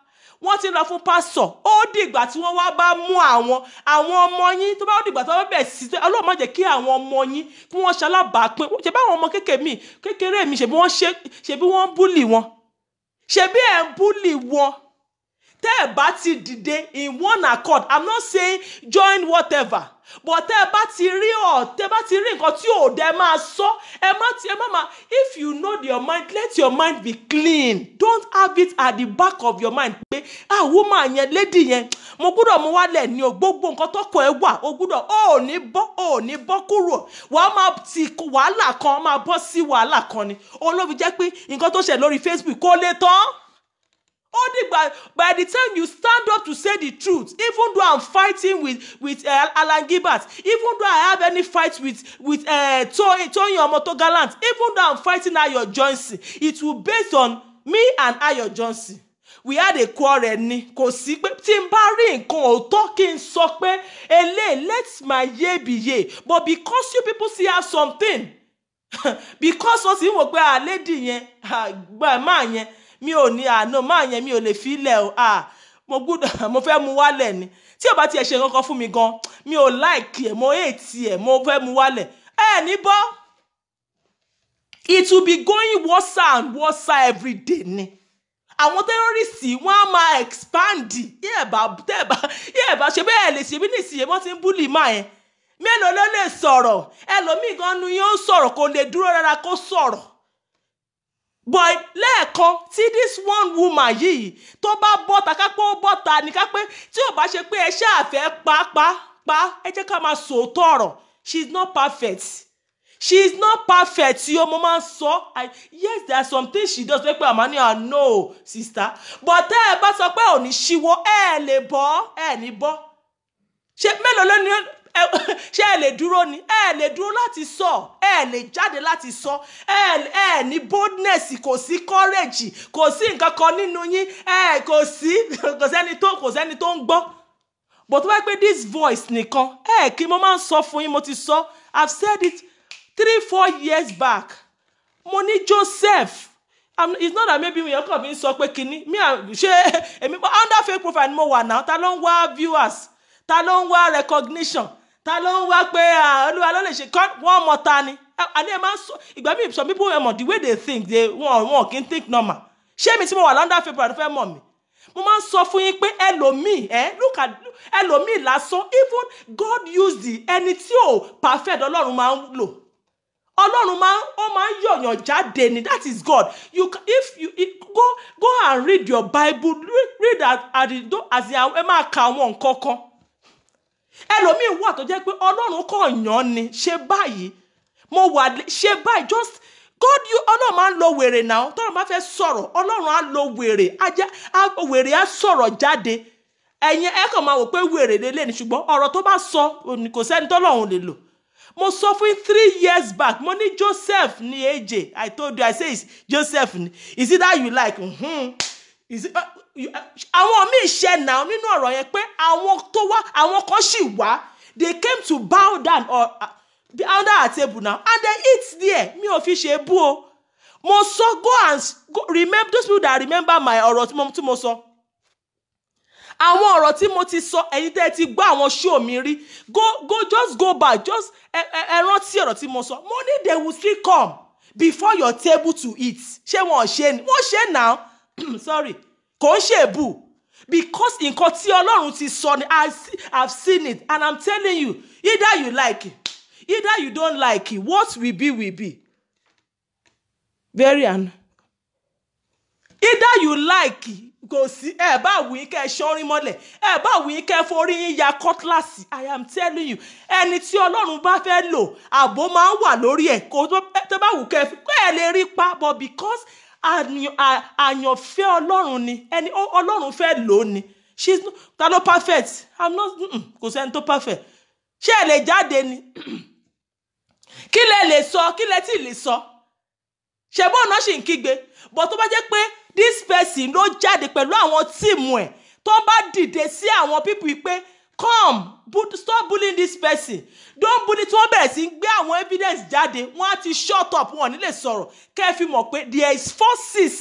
Speaker 1: Wọ́n ti lọ fún pásọ̀. Ó dìgbà tí wọ́n wá bá mú àwọn ọmọ yín tó bá dìgbà tó bá bẹ̀ sí Ọlọ́run má jẹ́ kí àwọn ọmọ yín kí wọ́n ṣalábàápín. Ṣebí àwọn ọmọ kékeré mi ṣebí wọ́n búlì wọn. Ṣebí ẹ̀ ń búlì wọn. Tẹ́ ẹ bá ti dìde in one accord, I'm not saying join whatever, but tẹ́ ẹ bá ti rí nǹkan tí ò dẹ máa sọ, ẹ má if you know your mind, let your mind be clean. Don't have it at the back of your mind pé woman yẹn, lady yẹn, mo gbọ́dọ̀ mú wálẹ̀ ní o, gbogbo nǹkan tọ́kọ ẹ wà, o gbọ́dọ̀ ò ní bọ́ kúrò. Wàá máa ti wàhálà kan máa bọ́ sí wàhálà kan ni. Òun ló fi jẹ́ pé nǹkan tó ṣẹlẹ̀ lórí Facebook kò lè tán. By the time you stand up to say the truth, even though I'm fighting with Alan Gilbert, even though I have any fight with Tony Omoto Gallant, even though I'm fighting Ayo Johnson, it will based on me and Ayo Johnson. We had a quarrel ni, kò sí pé tí n bá rí nǹkan òótọ́ kí n sọ pé let my yay be yay. But because you people see have something, because wọ́n sì ń wò pé lady yẹn, máa yẹn, mi ò ní àná máa yẹn mi ò lè fi ilẹ̀ o mo fẹ́ mu wálẹ̀ ni tí ò bá tiẹ̀ ṣe nǹkan fún mi gan mi ò like ẹ̀ mo hate ẹ̀ mo fẹ́ mu wálẹ̀ ní bọ́. It will be going worse and worse every day ni. Àwọn terrorists wọ́n á máa expand yẹ́ẹ̀bá ṣe bẹ́ẹ̀ lè ṣe bí nìsíyẹ wọ́n ti ń búlì máa yẹn mélòó ló lè sọ̀rọ̀ ẹlòmíì gan nu yóò sọ̀rọ̀ kò lè dúró rárá kó sọ̀rọ̀. But lẹ́ẹ̀kan tí this one woman yìí tó bá bọ́ta kápẹ́ ó bọ́ta ní kápẹ́ tí ò bá ṣe pé ẹ ṣáàfẹ́ pa ẹ jẹ́ ká máa sòótọ́ ọ̀rọ̀. She is not perfect. She is not perfect. Yo, mo máa ń sọ. Yes, there are some things she does. Pé àmà ní no, sister. But tẹ́ ẹ bá sọ pé ò ní ṣíwọ́ ẹ lè bọ́ ẹ ní bọ́. Ṣé mélòó ló ní ṣé ẹ lè dúró ni ẹ lè dúró láti sọ ẹ lè jáde láti sọ ẹ ní boldness kò sí courage kò sí nǹkan kan nínú yín kò sẹ́ni tó ń gbọ́. But why pé this voice nìkan kí mo máa ń sọ fún yín mo ti sọ I've said it 3-4 years back. Mo ní Joseph it's not that maybe mi ọkọ mi ń sọ pé kíní mi ṣe èmi under fake profile ni mo wà náà ta ló ń wá viewers ta ló ń wá recognition ta ló ń wá pé olúwa ló lè ṣe wọ́n mọ̀ ta ni àní ẹ máa ń sọ ìgbà mi some people mọ̀ the way they think wọn kì í think normal. Ṣé mi tí mo wà under fake profile fẹ́ mọ̀ mi mo máa ń sọ fún yín pé ẹlòmíì look at ẹlòmíì lásán even God used ẹni tí ò perfect Ọlọ́run máa ń lò. Ọlọ́run máa ń yọ̀yàn jáde ni that is God. If you go and read your Bible read as ẹ máa ka àwọn nǹkan kan. Ẹlòmíì wà tó jẹ́ pé Ọlọ́run kàn yàn ni ṣe báyìí mo wà ṣe báyìí just God Ọlọ́run máa ń lo wèrè náà tọ́lọ́run bá fẹ́ sọ̀rọ̀ Ọlọ́run á lo wèrè wèrè á sọ̀rọ̀ jáde ẹ̀yin ẹ kàn máa wò pé wèrè lélẹ̀ ni ṣùgbọ́n ọ̀rọ̀ tó bá sọ kò sẹ́ni tọ́lọ́run lè lò. Mo sọ fún 3 years back mo ní Joseph ní AJ I told you I say it's Joseph ni is it that you like is it àwọn míì ṣe náà nínú ọ̀rọ̀ yẹn pé àwọn kan sì wá they came to bow down or under our table now and they eat there mi ò fi ṣe bú o mo sọ go remember those people that remember my ọ̀rọ̀ tí mo sọ. Àwọn ọ̀rọ̀ tí mo ti sọ ẹ̀yin tẹ́ ti gbọ́ àwọn show mi rí just go back just ẹ rántí ọ̀rọ̀ tí mo sọ. Mo ní they will still come before your table to eat. Ṣé wọ́n ṣe ni wọ́n ṣe now sorry kò ń ṣe èbù because nǹkan tí Ọlọ́run ti sọ ni I've seen it and I'm telling you either you like it either you don't like it what will be will be. Very either you like it kò sí ẹ bá wù yín kẹ́ ṣọ́rin mọ́lẹ̀ ẹ bá wù yín kẹ́ forí yín ya cutlass. I am telling you ẹni tí Ọlọ́run bá fẹ́ lò ààbò máa ń wà lórí ẹ̀ kó tó bá wù kẹ́ ẹ lè rí pa but because àyànfẹ́ Ọlọ́run ni ẹni Ọlọ́run fẹ́ lò ni she's ta ló perfect I'm not kò sẹ́ni tó perfect ṣé ẹ lè jáde ni kí lẹ sọ kí lẹ tí lè sọ ṣe bó ọ̀nà ṣì ń kígbe but tó bá jẹ́ pé this person ló jáde pẹ̀lú àwọn tíìmù ẹ̀ tó bá dìde sí àwọn people pé come stop bullying this person don't bully tí wọ́n bẹ̀rẹ̀ sí gbé àwọn evidence jáde wọ́n á ti shut up wọn nílé sọ̀rọ̀ kẹ́ fi mọ̀ pé there is forces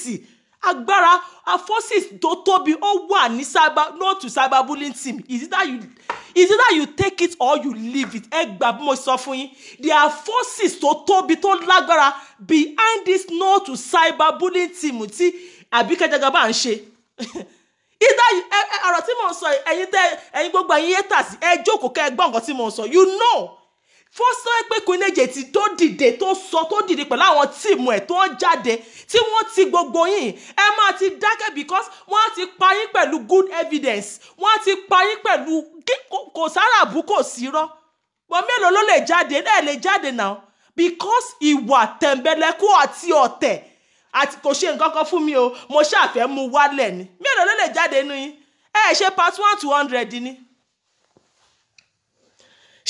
Speaker 1: agbára forces tó tóbi ó wà ní no to cyber bullying team is it that you take it or you leave it ẹ gbà bí mo sọ fún yín there are forces tó tóbi tó lágbára behind this no to cyber bullying team tí Àbíkẹ́ Jagaban ń ṣe ọ̀rọ̀ tí mo ń sọ ẹ̀yin gbogbo ẹ̀yin haters ẹ jókòó kẹ́ ẹ gbọ́ nǹkan tí mo ń sọ you know fọ́sọ́ pé Queen Ejeti tó dìde pẹ̀lú àwọn tíìmù ẹ̀ tó ń jáde tí wọ́n ti gbogbo yín ẹ máa ti dákẹ́ because wọ́n á ti pa yín pẹ̀lú good evidence wọ́n á ti pa yín pẹ̀lú kò sáràbù kò sírọ́ wọ́n mélòó ló lè jáde ẹ lè jáde now because ìwà tẹ̀m̀bẹ̀lẹ̀kú àti ọ̀tẹ̀ àti kò ṣe nǹkan kan fún mi o mo ṣàfẹ́ mú wálẹ̀ ni mélòó ló lè jáde nínú yín ẹ ṣe part 1 to 100 ni.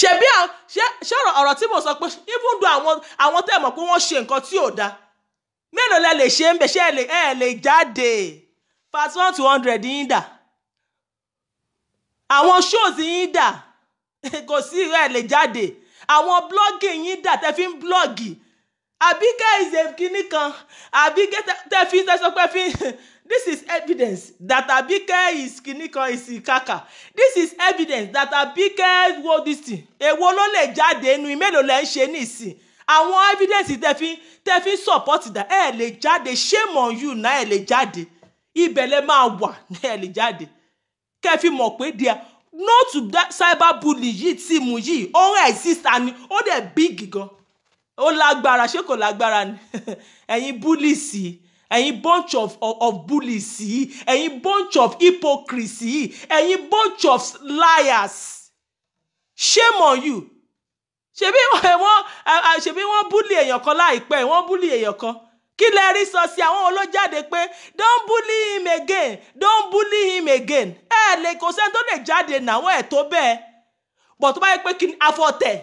Speaker 1: Ṣebí ṣé ọ̀rọ̀ tí mo sọ pé even though àwọn tẹ́ mọ̀ pé wọ́n ṣe nǹkan tí ò dáa mélòó lẹ lè ṣe ń bẹ̀ ṣé ẹ lè jáde part 1 to 100 yín dà àwọn shows yín dà kò sí ẹ lè jáde àwọn blogging yín dà tẹ́ fi ń blọ́ọ̀gì Àbíkẹ́ is a kíní kan Àbíkẹ́ tẹ́ fi ń sọ pé this is evidence that Àbíkẹ́ is kíní kan is kàkà this is evidence that Àbíkẹ́ wo this thing èwo ló lè jáde inú mélòó lẹ ń ṣe nísìn àwọn evidence tẹ́ fi support dà ẹ lè jáde shame on you náà ẹ lè jáde ibẹ̀ lẹ máa wà ẹ lè jáde kẹ́ fi mọ̀ pé díẹ̀ no to that cyber bully yìí tíìmù yìí ó ń exist and ó dẹ̀ big gan ó lágbára ṣé kò lágbára ni ẹ̀yin bullies yìí ẹ̀yin bunch of bullies yìí ẹ̀yin bunch of hypocrites yìí ẹ̀yin bunch of liars shame on you ṣebí wọ́n bully èèyàn kan láìpẹ́ wọ́n bully èèyàn kan kí lẹ rí sọ sí àwọn olójáde pé don't bully him again don't bully him again ẹ lè kò sẹ́ni tó lè jáde náwọn ẹ̀ tó bẹ́ẹ̀ bọ̀ tó bá yẹ pé kí ni àfi ọ̀tẹ̀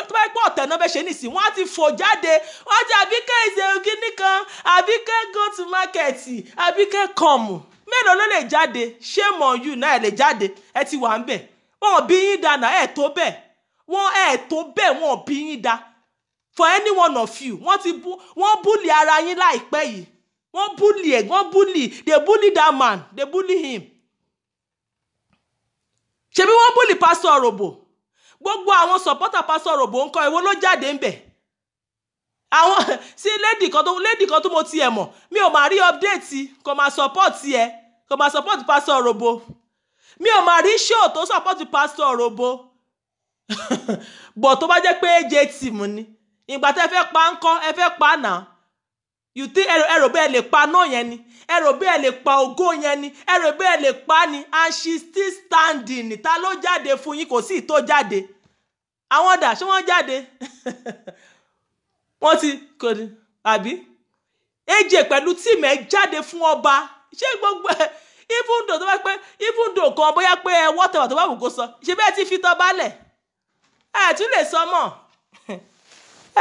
Speaker 1: tó bá yẹ pé ọ̀tẹ̀ náà bẹ́ẹ̀ ṣe nìsín wọ́n á ti fò jáde wọ́n á ti Àbíkẹ́ ìṣègùn nìkan Àbíkẹ́ go to market Àbíkẹ́ come mélòó ló lè jáde shame on you náà ẹ lè jáde ẹ ti wà ń bẹ̀ wọ́n bí yín dá náà ẹ̀ tó bẹ́ẹ̀ wọ́n bí yín dá for any one of you wọ́n bully ara yín láìpẹ́ yìí they bully that man they bully him ṣebí wọ́n bully Pastor Orobo gbogbo àwọn supporter Pastor Orobo ńkọ́ èwo ló jáde ńbẹ̀ àwọn sí lady kan tó mo tiẹ̀ mọ̀ mi ò máa rí update kò máa support Pastor Orobo mi ò máa rí show tó support Pastor Orobo but tó bá jẹ́ pé AJ team ni ìgbà tẹ́ fẹ́ pa ńkọ́ ẹ fẹ́ pa náà you think ẹrò bẹ́ẹ̀ lè pa náà yẹn ni ẹrò bẹ́ẹ̀ lè pa ògo yẹn ni ẹrò bẹ́ẹ̀ lè pa ni and she still standing ta ló jáde fún yín kò sí tó jáde àwọn dà ṣé wọ́n jáde wọ́n ti kò ní àbí AJ pẹ̀lú tíìmù ẹ̀ jáde fún ọba ṣé gbogbo even though tó bá pẹ́ even though kan bóyá pé ẹ wọ́tẹ̀wà tó bá wù kó sọ ṣe bẹ́ẹ̀ ti fi tọ́ balẹ̀ ẹ tún lè sọ mọ́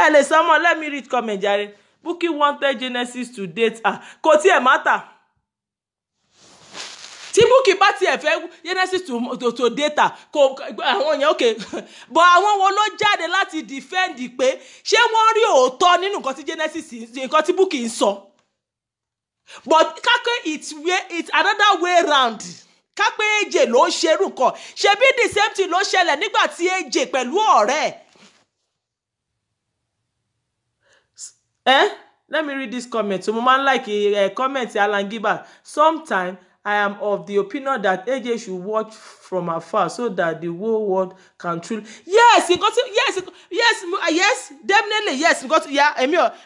Speaker 1: ẹ lè sọ mọ́ let me read comment jàre. Bukky wanted Genesis to date her kò tiẹ̀ matter tí Bukky bá tiẹ̀ fẹ́ Genesis to data kò àwọn yẹn okay but àwọn wo ló jáde láti defend pé ṣé wọ́n rí òótọ́ nínú nǹkan tí Genesis nǹkan tí Bukky ń sọ but kápẹ́ it's another way round kápẹ́ AJ ló ń ṣerú kan ṣebí the same thing ló ṣẹlẹ̀ nígbà tí AJ pẹ̀lú ọ̀rẹ́ let me read this comment. So, Mama like a comment, Alan Giba. Sometimes I am of the opinion that AJ should watch from afar so that the whole world can truly. Yes, yes, definitely, yes.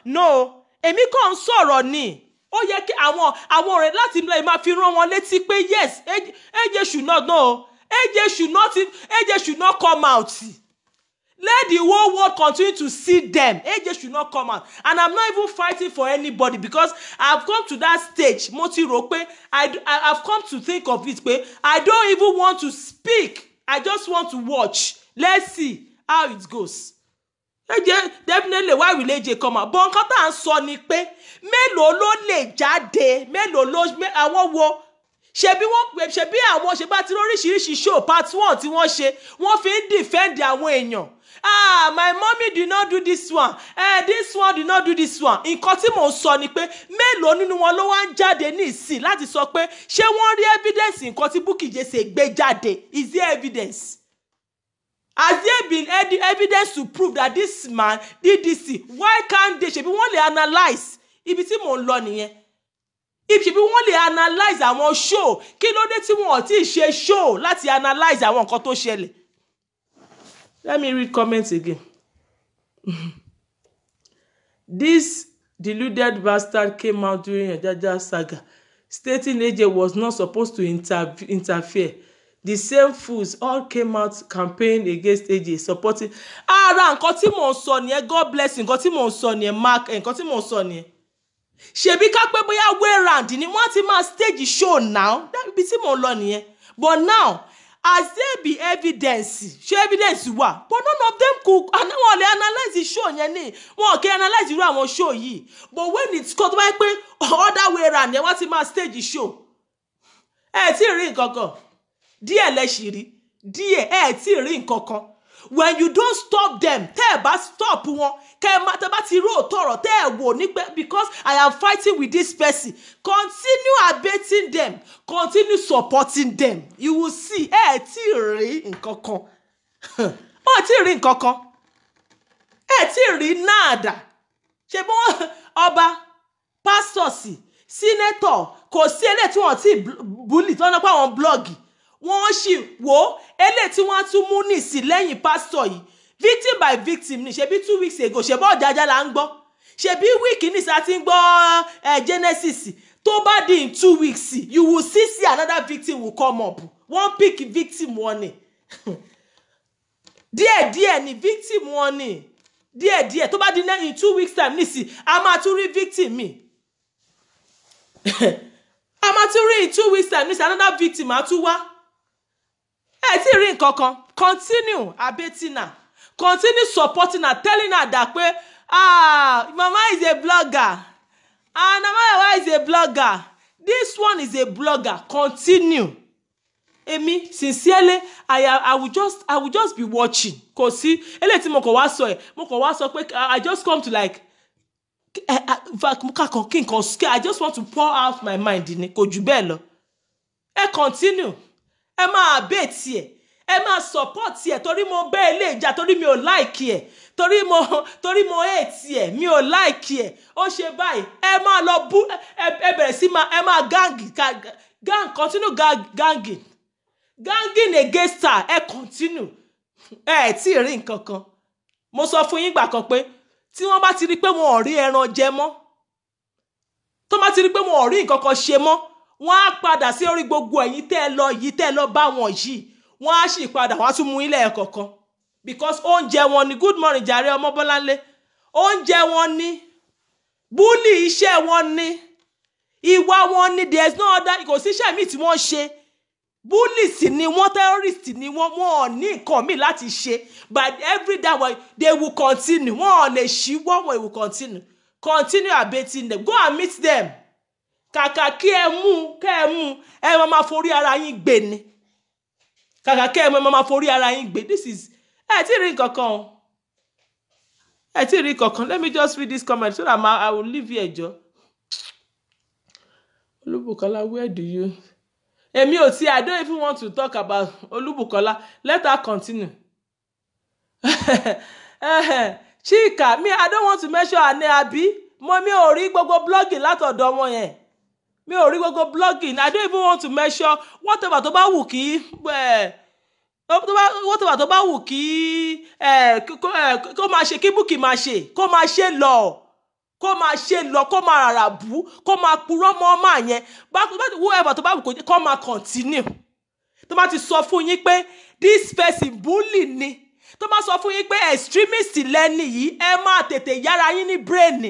Speaker 1: No, Èmi kàn sọ̀rọ̀ ni. Ó yẹ kí àwọn ọ̀rẹ́ láti máa fi rán wọn létí pé yes, AJ should not know. AJ should not come out. Let the whole world continue to see them. AJ should not come out. And I'm not even fighting for anybody because I've come to that stage. Mo ti rò pé I've come to think of it pé I don't even want to speak. I just want to watch. Let's see how it goes. AJ, definitely, why will AJ come out? But nǹkan tá à ń sọ ni pé mélòó ló lè jáde? Mélòó ló àwọn wo? Ṣebí bá ti oríṣiríṣi show part 1 tí wọ́n ṣe wọ́n fi ń defend àwọn èèyàn. My mommy did not do this one. This one did not do this one. Nǹkan tí mò ń sọ ni pé mélòó nínú wọn ló wá ń jáde ní ìsìn láti sọ pé ṣé wọ́n rí evidence nǹkan tí Bukky Jesse gbé jáde? Is there evidence? Has there been any evidence to prove that this man did this thing? Why can't they? Ṣebí wọ́n lè analyse ibi tí mò ń lọ nìyẹn. Ṣebí wọ́n lè analyse àwọn show kí ló dé tí wọ́n ti ṣe show láti analyse àwọn nǹkan tó ṣẹlẹ̀. Let me read comments again. This deluded bastard came out during a Jaja saga, stating AJ was not supposed to interfere. The same fools all came out campaigning against AJ, supporting. Ara nǹkan tí mò ń sọ nìyẹn, God bless nǹkan tí mò ń sọ nìyẹn, Mark nǹkan tí mò ń sọ nìyẹn. Ṣebí ká pé bóyá way round ni wọ́n ti máa stage show now. Ibi tí mò ń lọ nìyẹn. But now, as there be evidence, ṣé evidence wà? But none of them could analyze the show yẹn ni. Wọn kì í analyze irú àwọn show yìí. But when it's called by pé other way round, wọ́n ti máa stage show. Tí rí nǹkan kan. Díẹ̀ lẹ ṣì rí. Díẹ̀ tí rí nǹkan kan. When you don't stop them, tẹ́ ẹ bá stop wọn, tẹ́ bá ti rò tọ̀rọ̀, tẹ́ ẹ wò ní pé because I am fighting with this person. Continue abating them. Continue supporting them. You will see. Tí rí nǹkan kan. Tí rí nǹkan kan. Tí rí nada. Ṣé bí ọba, pastors, senator, kò sí ẹlẹ́ tí wọ́n ti bully, tí wọ́n náà pa àwọn blọ́ọ̀gì. Wọ́n sì wò ẹlẹ́ tí wọ́n tún mú nìsí lẹ́yìn pastor yìí. Victim by victim ni ṣebí 2 weeks ago ṣebí ọ̀jájá la ń gbọ́. Ṣebí week ní sa ti ń gbọ́ Genesis. Tó bá di in 2 weeks, you will see another victim will come up. One pick victim one ni. Díẹ̀ ni victim one ni. Díẹ̀. Tó bá di in 2 weeks time nìsí, a máa tún rí victim mi. A máa tún rí in 2 weeks time nìsí, another victim á tún wá. Tí rí nǹkan kan. Continue abating her. Continue supporting her, telling her that Mama is a blogger. And Mama is a blogger. This one is a blogger. Continue. Èmi, sincerely, I will just be watching. Kò sí, ele tí mo kàn wá sọ pé I just come to like I just want to pour out my mind ni, kò jù bẹ́ẹ̀ lọ. Continue. Ẹ máa abate ẹ. Ẹ máa support ẹ torí mo bẹ́ ilé ìjà torí mi ò like ẹ. Torí mo hate ẹ, mi ò like ẹ. Ó ṣe báyìí. Ẹ máa lọ bú ẹ bẹ̀rẹ̀ sí ẹ máa gang continue ganging. Ganging against her, ẹ continue. Tí rí nǹkan kan. Mo sọ fún yín gbà kan pé tí wọ́n bá ti rí pé wọn ò rí ẹran jẹ mọ́. Tó bá ti rí pé wọn ò rí nǹkan kan ṣe mọ́, wọ́n á padà sí orí gbogbo ẹ̀yin tẹ́ lọ bá wọn yìí. Wọ́n á sì padà wọ́n á tún mú ilé ẹ̀kọ̀ọ̀kan. Because oúnjẹ wọn ni good morning jàre ọmọ Bọ́láńlé. Oúnjẹ wọn ni. Bully iṣẹ́ wọn ni. Ìwà wọn ni. There is no other. Kò sí iṣẹ́ mi tí wọ́n ṣe. Bullies ni wọ́n, terrorists ni wọ́n ò ní nǹkan mi láti ṣe. But every day they will continue. Wọ́n ò lè ṣíwọ́, they will continue. Continue abating them. Go and meet them. kàkà kí ẹ mú ẹ máa forí ara yín gbé ni kàkà kí ẹ máa forí ara yín gbé. This is ẹ ti rí nǹkankan let me just read this comment so that I will leave here jọ. Olubukola, where do you Èmi ò tí, I don't even want to talk about Olubukola. Let her continue. Chika, me, I don't want to mention her name, Abi. Mo mi ò rí gbogbo blogging látọ̀dọ̀ wọn yẹn. Mi ò rí gbogbo blogging. I don't even want to mention whatever tó bá wù kí whatever tó bá wù kí kó máa ṣe, kí Bukky máa ṣe, kó máa ṣe lọ. Kó máa ṣe lọ, kó máa rárá bú, kó máa purọ́ mọ́ ọmọ yẹn. Whoever tó bá wù kó máa continue. Tó bá ti sọ fún yín pé this person bully ni. Tó bá sọ fún yín pé extremist lẹ́ni yìí, ẹ máa tètè yára yín ní brain.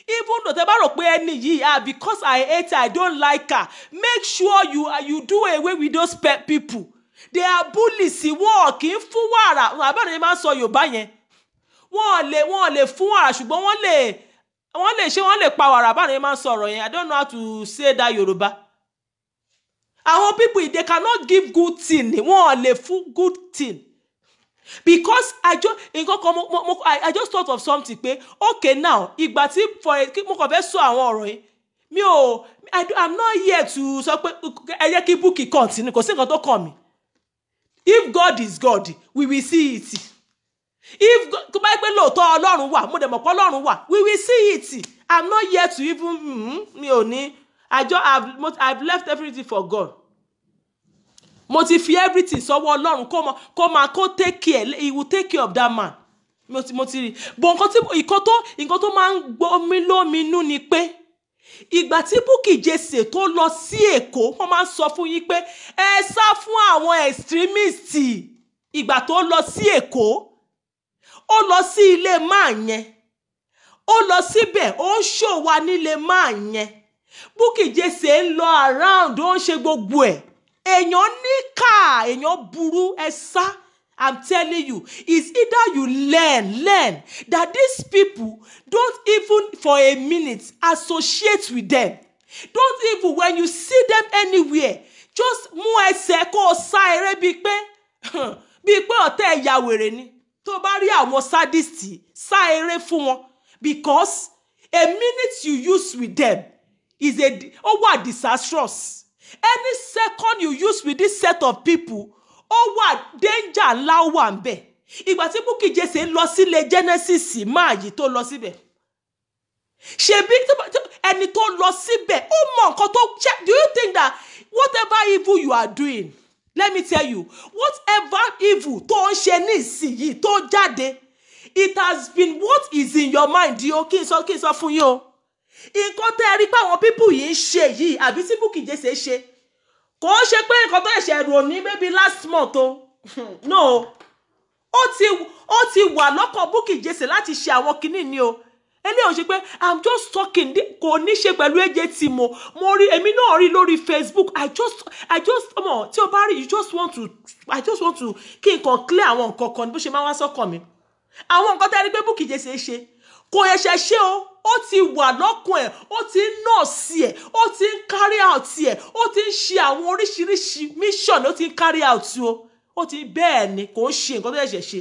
Speaker 1: Even though tẹ́ bá rò pé ẹni yìí, because I hate her, I don't like her, make sure you do away with those people. They are bullies. Wọ́n kì í fún wàrà. Àbẹ̀rẹ̀ máa ń sọ Yorùbá yẹn. Wọ́n lè fún wàrà, ṣùgbọ́n wọ́n lè pa wàrà. Àbẹ̀rẹ̀ máa ń sọ̀rọ̀ yẹn. I don't know how to say that Yorùbá. Àwọn people, they cannot give good thing. Wọ́n lè fún good thing. Because I just thought of something pé okay now ìgbà tí mo kàn fẹ́ sọ àwọn ọ̀rọ̀ yìí I'm not here to sọ pé ẹ jẹ́ kí Bukky continue, kò sí nǹkan tó kàn mí. If God is God, we will see it. If tó bá pé lóòótọ́ Ọlọ́run wà, mo dẹ̀ mọ̀ pé Ọlọ́run wà, we will see it. I'm not here to even mi ò ní. I've left everything for God. Mo ti fi everything sọ́wọ́ Ọlọ́run kó take care. He will take care of that man. Mo ti rí. But nǹkan tó máa ń gbọ́ mi lóminú ni pé ìgbà tí Bukky Jesse tó lọ sí Èkó, wọ́n máa ń sọ fún yín pé ẹ sá fún àwọn extremist. Ìgbà tó lọ sí Èkó, ó lọ sí ilé máa yẹn. Ó lọ síbẹ̀, ó ń show wa nílé máa yẹn. Bukky Jesse ń lọ around, ó ń ṣe gbogbo ẹ̀. Èèyàn níkà, èèyàn burú, ẹ sá. I'm telling you, it's either you learn that these people don't even for a minute associate with them. Don't even, when you see them anywhere, just mú ẹsẹ̀ kó sá eré bíi pé ọ̀tẹ̀ ẹ̀yà wèrè ni. Tó bá rí àwọn sadist, sá eré fún wọn. Because a minute you use with them is wà disastrous. Any second you use with this set of people, wà danger ńlá wà ńbẹ̀. Ìgbà tí Bukky Jesse lọ sílé Genesis máa yìí tó lọ síbẹ̀. Ṣebí ẹni tó lọ síbẹ̀, ó mọ nǹkan tó check. Do you think that whatever evil you are doing, let me tell you, whatever evil tó ń ṣe nísìnyí tó jáde, it has been what is in your mind. Kí n sọ fún yín o. Nǹkan tẹ́ rí pé àwọn people yìí ń ṣe yìí, àbí tí Bukky Jesse ṣe, kò ṣe pé nǹkan tó ṣe rò ní maybe last month o. No. Ó ti wà lọ́kàn Bukky Jesse láti ṣe àwọn kinní ni o. Eléyìí ò ṣe pé I'm just talking, kò ní ṣe pẹ̀lú AJT mo rí, èmi náà rí lórí Facebook. I just tí o bá rí, I just want to kí n kàn clear àwọn nǹkan kan bó ṣe máa wá sọ́kàn mi. Àwọn nǹkan tẹ́ rí pé Bukky Jesse ṣe kò ẹ̀ṣẹ̀ ṣe o. Ó ti wà lọ́kùn ẹ̀, ó ti ń nọ́ọ̀sì ẹ̀, ó ti ń carry out ẹ̀, ó ti ń ṣe àwọn oríṣiríṣi mission, ó ti ń carry out o. Ó ti bẹ́ẹ̀ ni kò ń ṣe nǹkan tó ẹ̀ṣẹ̀ ṣe.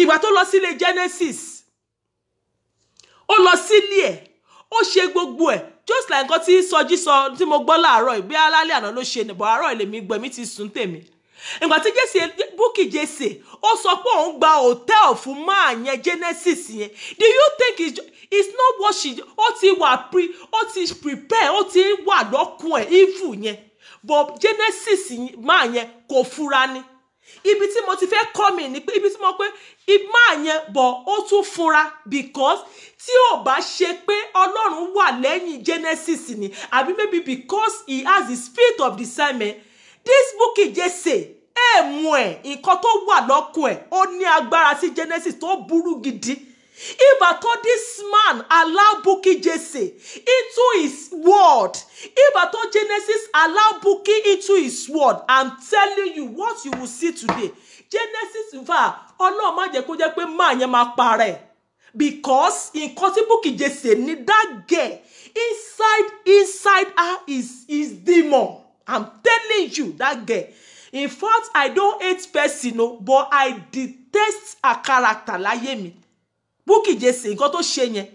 Speaker 1: Ìgbà tó lọ sílé Genesis, ó lọ sílé ẹ̀, ó ṣe gbogbo ẹ̀, just like nǹkan tí Sọjí sọ tí mo gbọ́ láàárọ̀ ìgbé alálẹ̀ àná ló ṣe nìbọn àárọ̀ ilé mi gbọ́ mi ti sùn tèmi. Ìgbà tí Bukky Jesse ó sọ pé òun gba hotel fún máa yẹn Genesis yẹn. Do you think it's not what ó ti prepare, ó ti wà lọ́kùn ẹ̀ evil yẹn. But Genesis máa yẹn kò fura ni. Ibi tí mo ti fẹ́ kọ́ mi ni pé ibi tí mo pé máa yẹn bọ̀ ó tún fura, because tí ò bá ṣe pé Ọlọ́run wà lẹ́yìn Genesis ni, àbí maybe because he has the spirit of discernment, this Bukky Jesse mú ẹ̀ nǹkan tó wà lọ́kùn ẹ̀, ó ní agbára sí Genesis tó burú gidi. If I told this man allow Bukky Jesse into his word, if I told Genesis allow Bukky into his word, I'm telling you what you will see today. Genesis Ọlọ́run má jẹ́ kó jẹ́ pé máa yẹn máa parẹ́. Because nǹkan tí Bukky Jesse ní that girl inside inside her is demon. I'm telling you, that girl. In fact, I don't hate person, no, but I detest her character láyé mi. Bukky Jesse, nǹkan tó ṣe yẹn.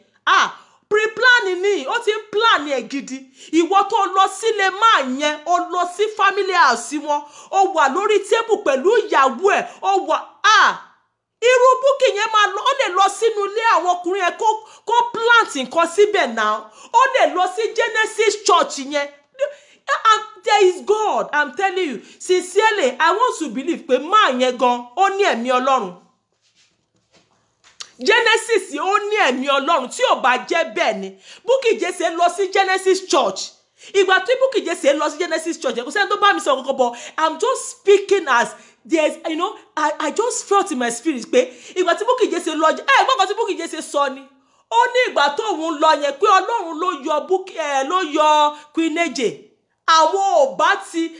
Speaker 1: Pre-plan ni, ó ti ń plan ẹ̀ gidi. Ìwọ tó lọ sílé máa yẹn, ó lọ sí family house wọn, ó wà lórí table pẹ̀lú ìyàwó ẹ̀, ó wà irú Bukky yẹn máa lọ, ó lè lọ sínú ilé àwọn ọkùnrin ẹ̀ kó plant nǹkan síbẹ̀ náà. Ó lè lọ sí Genesis Church yẹn. There is God, I'm telling you. Sincerely, I want to believe pé máa yẹn gan, ó ní ẹ̀mí Ọlọ́run. Genesis ó ní ẹ̀mí Ọlọ́run, tí ò bá jẹ́ bẹ́ẹ̀ ni. Bukky Jesse lọ sí Genesis Church. Ìgbà tí Bukky Jesse lọ sí Genesis Church, kò sẹ́ni tó bá mi sọ kankan, but I'm just speaking as there's, you know, I just felt in my spirit pé ìgbà tí Bukky Jesse lọ, gbọ́dọ̀ tí Bukky Jesse sọ ni. Ó ní ìgbà tó òun lọ yẹn pé Ọlọ́run ló yọ Queen Eje. Àwọn ò bá ti,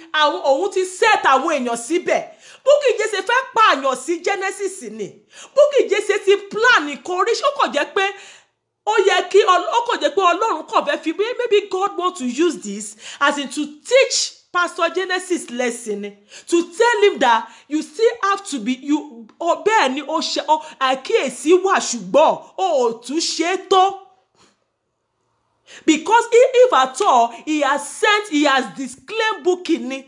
Speaker 1: òun ti set àwọn èèyàn síbẹ̀. Bukky Jesse fẹ́ pààyàn sí Genesis ni. Bukky Jesse ti plan ìkóríṣi, ó kàn jẹ́ pé Ọlọ́run kàn fẹ́ fi, maybe God want to use this as in to teach Pastor Genesis lesson, to tell him that you still have to be, bẹ́ẹ̀ ni ó ṣe, àkíyèsí wà ṣùgbọ́n ó tún ṣe tó. Because if at all he has disclaimed Bukky ni.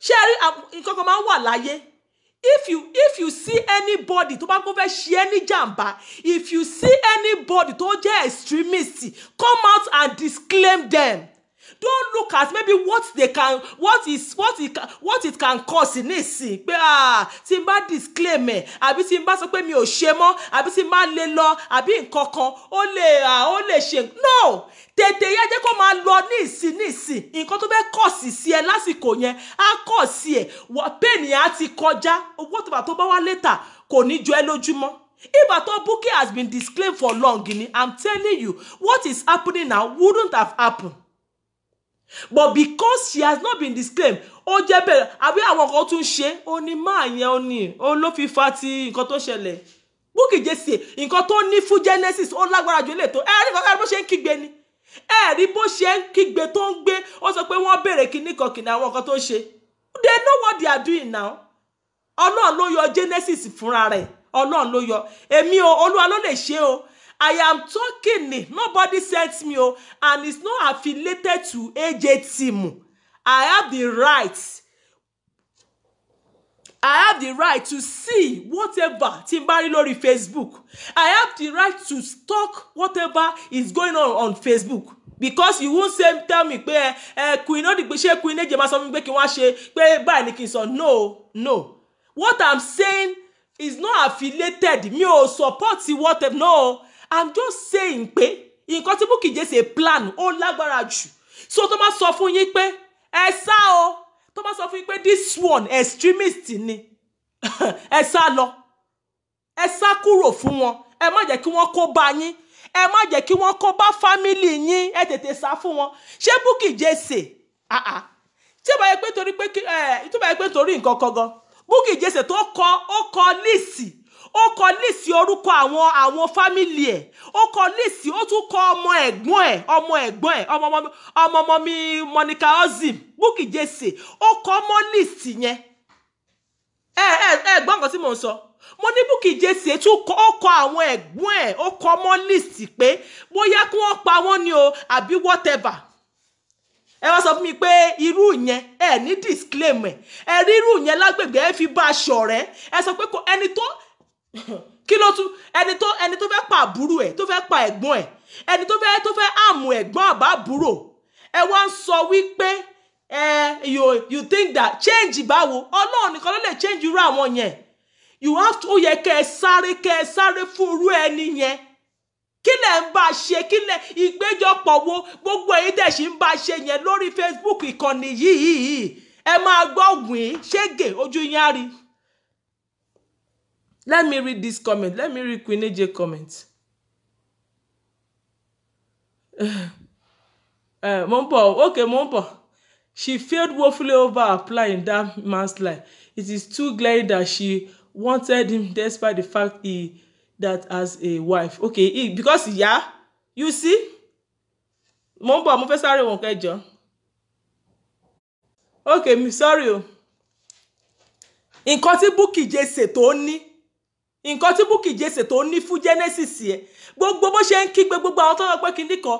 Speaker 1: Ṣé nǹkan kan máa wà láyé. If you see anybody tó bá kó fẹ́ ṣe any jàmbá, if you see anybody tó jẹ́ extremist, come out and disclaim them. Don't look at maybe what it can cause in nísìn pé tí n bá disclaim ẹ̀, àbí tí n bá sọ pé mi ò ṣe mọ́, àbí tí n bá lè lọ, àbí nǹkan kan ó lè ṣe. No, tètè yẹ jẹ́ kó máa lọ nísìn nǹkan tó fẹ́ cause sí ẹ lásìkò yẹn á cause ẹ pain yẹn á ti kọjá, owó tó bá wá later kò ní jọ ẹ́ lójúmọ́. If at all Bukky has been disclaimed for long, I'm telling you, what is happening now wouldn't have happened. But because she has not been disclaimed, ó jẹ́ bẹ́ẹ̀, àbí àwọn kan tún ṣe, ó ní máa yẹn, ó ló fi fa ti nǹkan tó ṣẹlẹ̀. Bukky Jesse, nǹkan tó ní fún Genesis, ó lágbára jù lè tó. Rí bó ṣe ń kígbe ni. Rí bó ṣe ń kígbe tó ń gbé, ó sọ pé wọ́n béèrè kíní kan kìnì àwọn kan tó ṣe. They know what they are doing now. Ọlọ́run ló yọ Genesis fúnra rẹ̀. Ọlọ́run ló yọ. Èmi Olúwa ló lè ṣe o. I am talking, nobody sent me, and it's not affiliated to AJ team. I have the right to see whatever Timbari lórí Facebook. I have the right to stalk whatever is going on Facebook. Because you won't tell me pé Queen Eje máa sọ fún mi pé kí wọ́n ṣe pé báyìí ni kí n sọ. No. What I'm saying is not affiliated. Mi ò support whatever. No. I'm just saying pé nǹkan tí Bukky Jesse plan ó lágbára jù. So tó máa sọ fún yín pé ẹ sá o, tó máa sọ fún yín pé this one extremist ni. Ẹ sá lọ. Ẹ sá kúrò fún wọn. Ẹ má jẹ́ kí wọ́n kó bá yín. Ẹ má jẹ́ kí wọ́n kó bá family yín. Ẹ tètè sá fún wọn. Ṣé Bukky Jesse? Tí ó bá yẹ pé torí pé tó bá yẹ pé torí nǹkan kan gan. Bukky Jesse tó kọ líìsì. Ó kọ líìsì orúkọ àwọn family ẹ̀. Ó kọ líìsì, ó tún kọ ọmọ ẹ̀gbọ́n ẹ̀, ọmọ mi Monica Ozim, Bukky Jesse. Ó kọ mọ́ líìsì yẹn. Gbọ́ nǹkan tí mò ń sọ. Mo ní Bukky Jesse tún ó kọ àwọn ẹ̀gbọ́n ẹ̀, ó kọ mọ́ líìsì pé bóyá kí wọ́n pa wọ́n ni o àbí whatever. Ẹ wá sọ fún mi pé irú yẹn ní disclaim ẹ̀. Rí irú yẹn lágbègbè ẹ fi bá a ṣọ̀rẹ́. Ẹ sọ pé ẹni tó kí ló tún ẹni tó fẹ́ pa àbúrò ẹ̀, tó fẹ́ pa ẹ̀gbọ́n ẹ̀, ẹni tó fẹ́ àmù ẹ̀gbọ́n àbá àbúrò. Ẹ wá ń sọ wípé you think that change báwo? Ọlọ́run nìkan ló lè change irú àwọn yẹn. You have to, ó yẹ kẹ́ ẹ sáré fún irú ẹni yẹn. Kí lẹ̀ ń bá ṣe, kí lẹ̀ ìgbéjọpọ̀ wo gbogbo èyí tẹ̀ ṣì ń bá ṣe yẹn lórí Facebook ìkànnì yìí. Ẹ máa gbọ́ wìn ṣégè ojú yín á rí. Let me read this comment. Let me read Queen Eje comment. Mompo. She failed woefully over applying that man's life. It is too glaring that she wanted him despite the fact that as a wife. Okay, because you see, mo ń bọ̀ mo fẹ́ sáré wọn kẹjọ. Okay, mi sorry o. Nǹkan tí Bukky Jesse tó ní, nǹkan tí Bukky Jesse tó ní fún Genesis yẹ, gbogbo bó ṣe ń kígbe gbogbo àwọn tó ń pẹ́ kíní kan,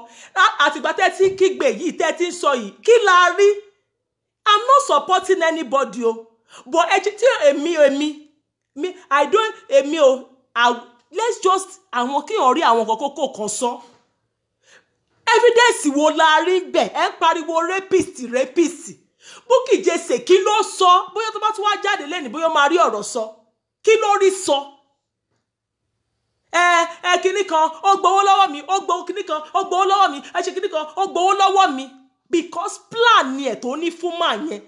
Speaker 1: àtìgbà tẹ́ ti ń kígbe yìí tẹ́ ti ń sọ yìí, kí la rí? I'm not supporting anybody o, but ẹ tí I don't let's just àwọn kí n rí àwọn kókó kan sọ. Evidence wo la rí bẹ́ẹ̀? Ẹ ń pariwo rapist. Bukky Jesse kí ló sọ? Bóyá tó bá tún wá jáde lẹ́nu bóyá máa rí ọ̀rọ̀ sọ. Kí ló rí sọ? Kíní kan ó gbowó lọ́wọ́ mi, ó gbowó kíní kan ó gbowó lọ́wọ́ mi, ẹ ṣe kíní kan ó gbowó lọ́wọ́ mi, because plan ni ẹ̀ tó ní fún màá yẹn.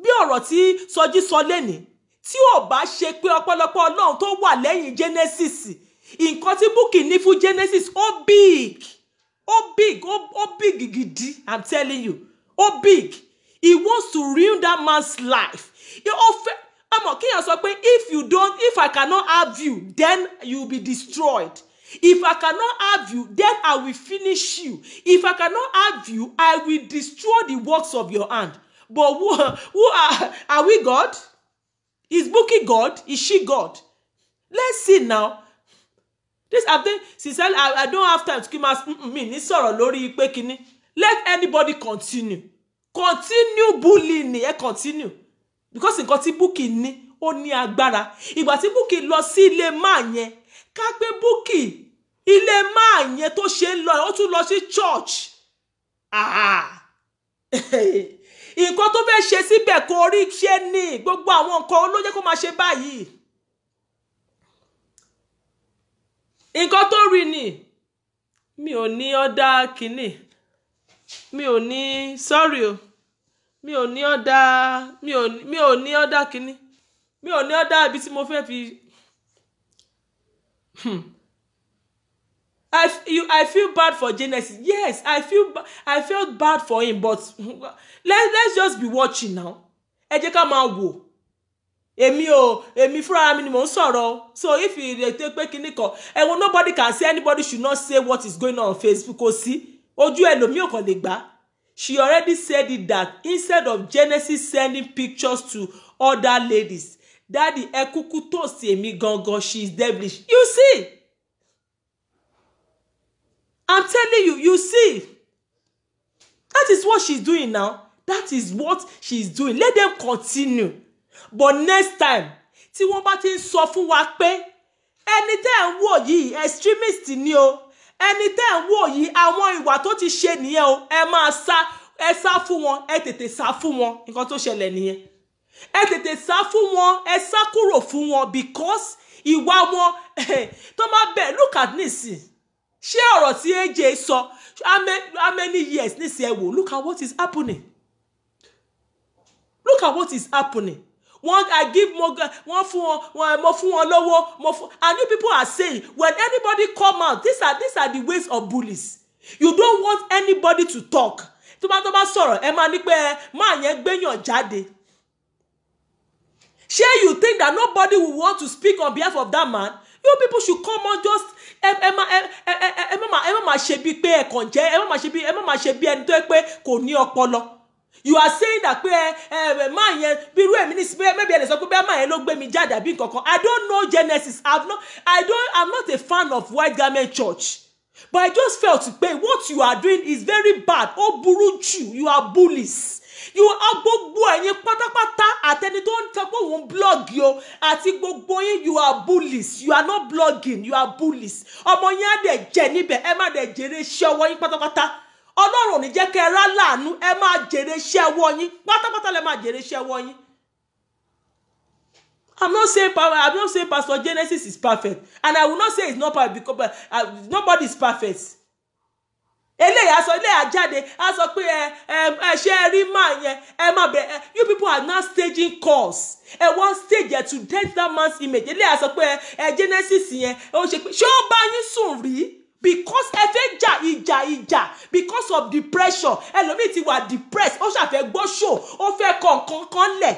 Speaker 1: Bí ọ̀rọ̀ tí Sọjí sọ lẹ́nìí, tí ò bá ṣe pé ọ̀pọ̀lọpọ̀ Ọlọ́run tó wà lẹ́yìn Genesis, nǹkan tí Bukky ní fún Genesis ó big gidi, I'm telling you, ó big. He wants to ruin that man's life. If I cannot have you, then you will be destroyed. If I cannot have you, then I will finish you. If I cannot have you, I will destroy the works of your hand. But who are we God? Is Bukky God? Is she God? Let's see now. This after since I don't have time to keep me ní sọ̀rọ̀ lórí pé kíní. Let anybody continue. Continue bullying ni, continue. Because nǹkan tí Bukky ní, ó ní agbára. Ìgbà tí Bukky lọ sí ilé máa yẹn, ká pé Bukky ilé máa yẹn tó ṣe lọ, ó tún lọ sí church. Nǹkan tó fẹ́ ṣe síbẹ̀ kò rí ṣe ní gbogbo àwọn nǹkan ló jẹ́ kó máa ṣe báyìí. Nǹkan tó rí ni mi ò ní ọ̀dà kíní. Mi ò ní sorry o. Mi ò ní ọ̀dà kíní. Mi ò ní ọ̀dà ibi tí mo fẹ́ fi I feel bad for Genesis. Yes, I felt bad for him, but let's just be watching now. Ẹ jẹ́ ká máa wò. Èmi fúnra mi ni mò ń sọ̀rọ̀. So if you take pé kíní kan, nobody can say anybody should not say what is going on Facebook. Kò sí. Ojú ẹlòmíì ò kàn lè gbà. She already said it that instead of Genesis sending pictures to other ladies, Daddy ẹ kúkú toast èmi gangan, she is devilish. You see? I'm telling you, you see? That is what she's doing now. That is what she's doing. Let them continue. But next time, tí wọ́n bá ti ń sọ fún wa pé ẹni tẹ́ ń wò yìí extremist ni o. Ẹni tẹ́ ń wò yìí àwọn ìwà tó ti ṣe nìyẹn o. Ẹ sá fún wọn, ẹ tètè sá fún wọn. Nǹkan tó ṣẹlẹ̀ nìyẹn. Ẹ tètè sá fún wọn, ẹ sá kúrò fún wọn because ìwà wọn tó máa bẹ̀ look at nísìn. Ṣé ọ̀rọ̀ tí AJ sọ how many years nísìn ẹ wò? Look at what is happening. Look at what is happening. I give more, mo fún wọn lọ́wọ́, and you people are saying when anybody come out, these are the ways of bullies. You don't want anybody to talk. Tó bá sọ̀rọ̀, ẹ máa ní pé máa yẹn gbéyàn jáde. Ṣé you think that nobody will want to speak on behalf of that man? You people should come on just ẹ má ṣe bí pé ẹ kàn jẹ́, ẹ má máa ṣe bí ẹni tó pé kò ní ọpọlọ. You are saying that pé man yẹn bí irú èmi ní maybe ẹ lè sọ pé bẹ́ẹ̀ man yẹn ló gbé mi jáde àbí nǹkankan. I don't know Genesis. I'm not a fan of White Garment Church. But I just felt pé what you are doing is very bad. Ó burú jù. You are bullies. You are gbogbo ẹ̀yin pátápátá àtẹni tó ń tẹ́ pé òun blog yo àti gbogbo yín you are bullies. You are not blogging. You are bullies. Ọmọ yín á dẹ̀ jẹ níbẹ̀ ẹ má dẹ̀ jèrè iṣẹ́ ọwọ́ yín pátápátá. Ọlọ́run ní jẹ́ kẹ́ rá láàánú ẹ máa jèrè iṣẹ́ ọwọ́ yín pátápátá lẹ máa jèrè iṣẹ́ ọwọ́ yín. I'm not saying Pastor Genesis is perfect, and I will not say it's not perfect because nobody is perfect. Eléyà jáde á sọ pé ṣe rí máa yẹn ẹ má bẹ you people are now staging calls. One stage to test that man's image. Eléyà sọ pé Genesis yẹn ó ṣe pé ṣé ó bá yín sùn rí? Because ẹ fẹ́ ìjà because of depression. Ẹlòmíì ti wà depressed, ó ṣàfẹ́ gbọ́ show, ó fẹ́ kọ̀ọ̀kan lẹ̀.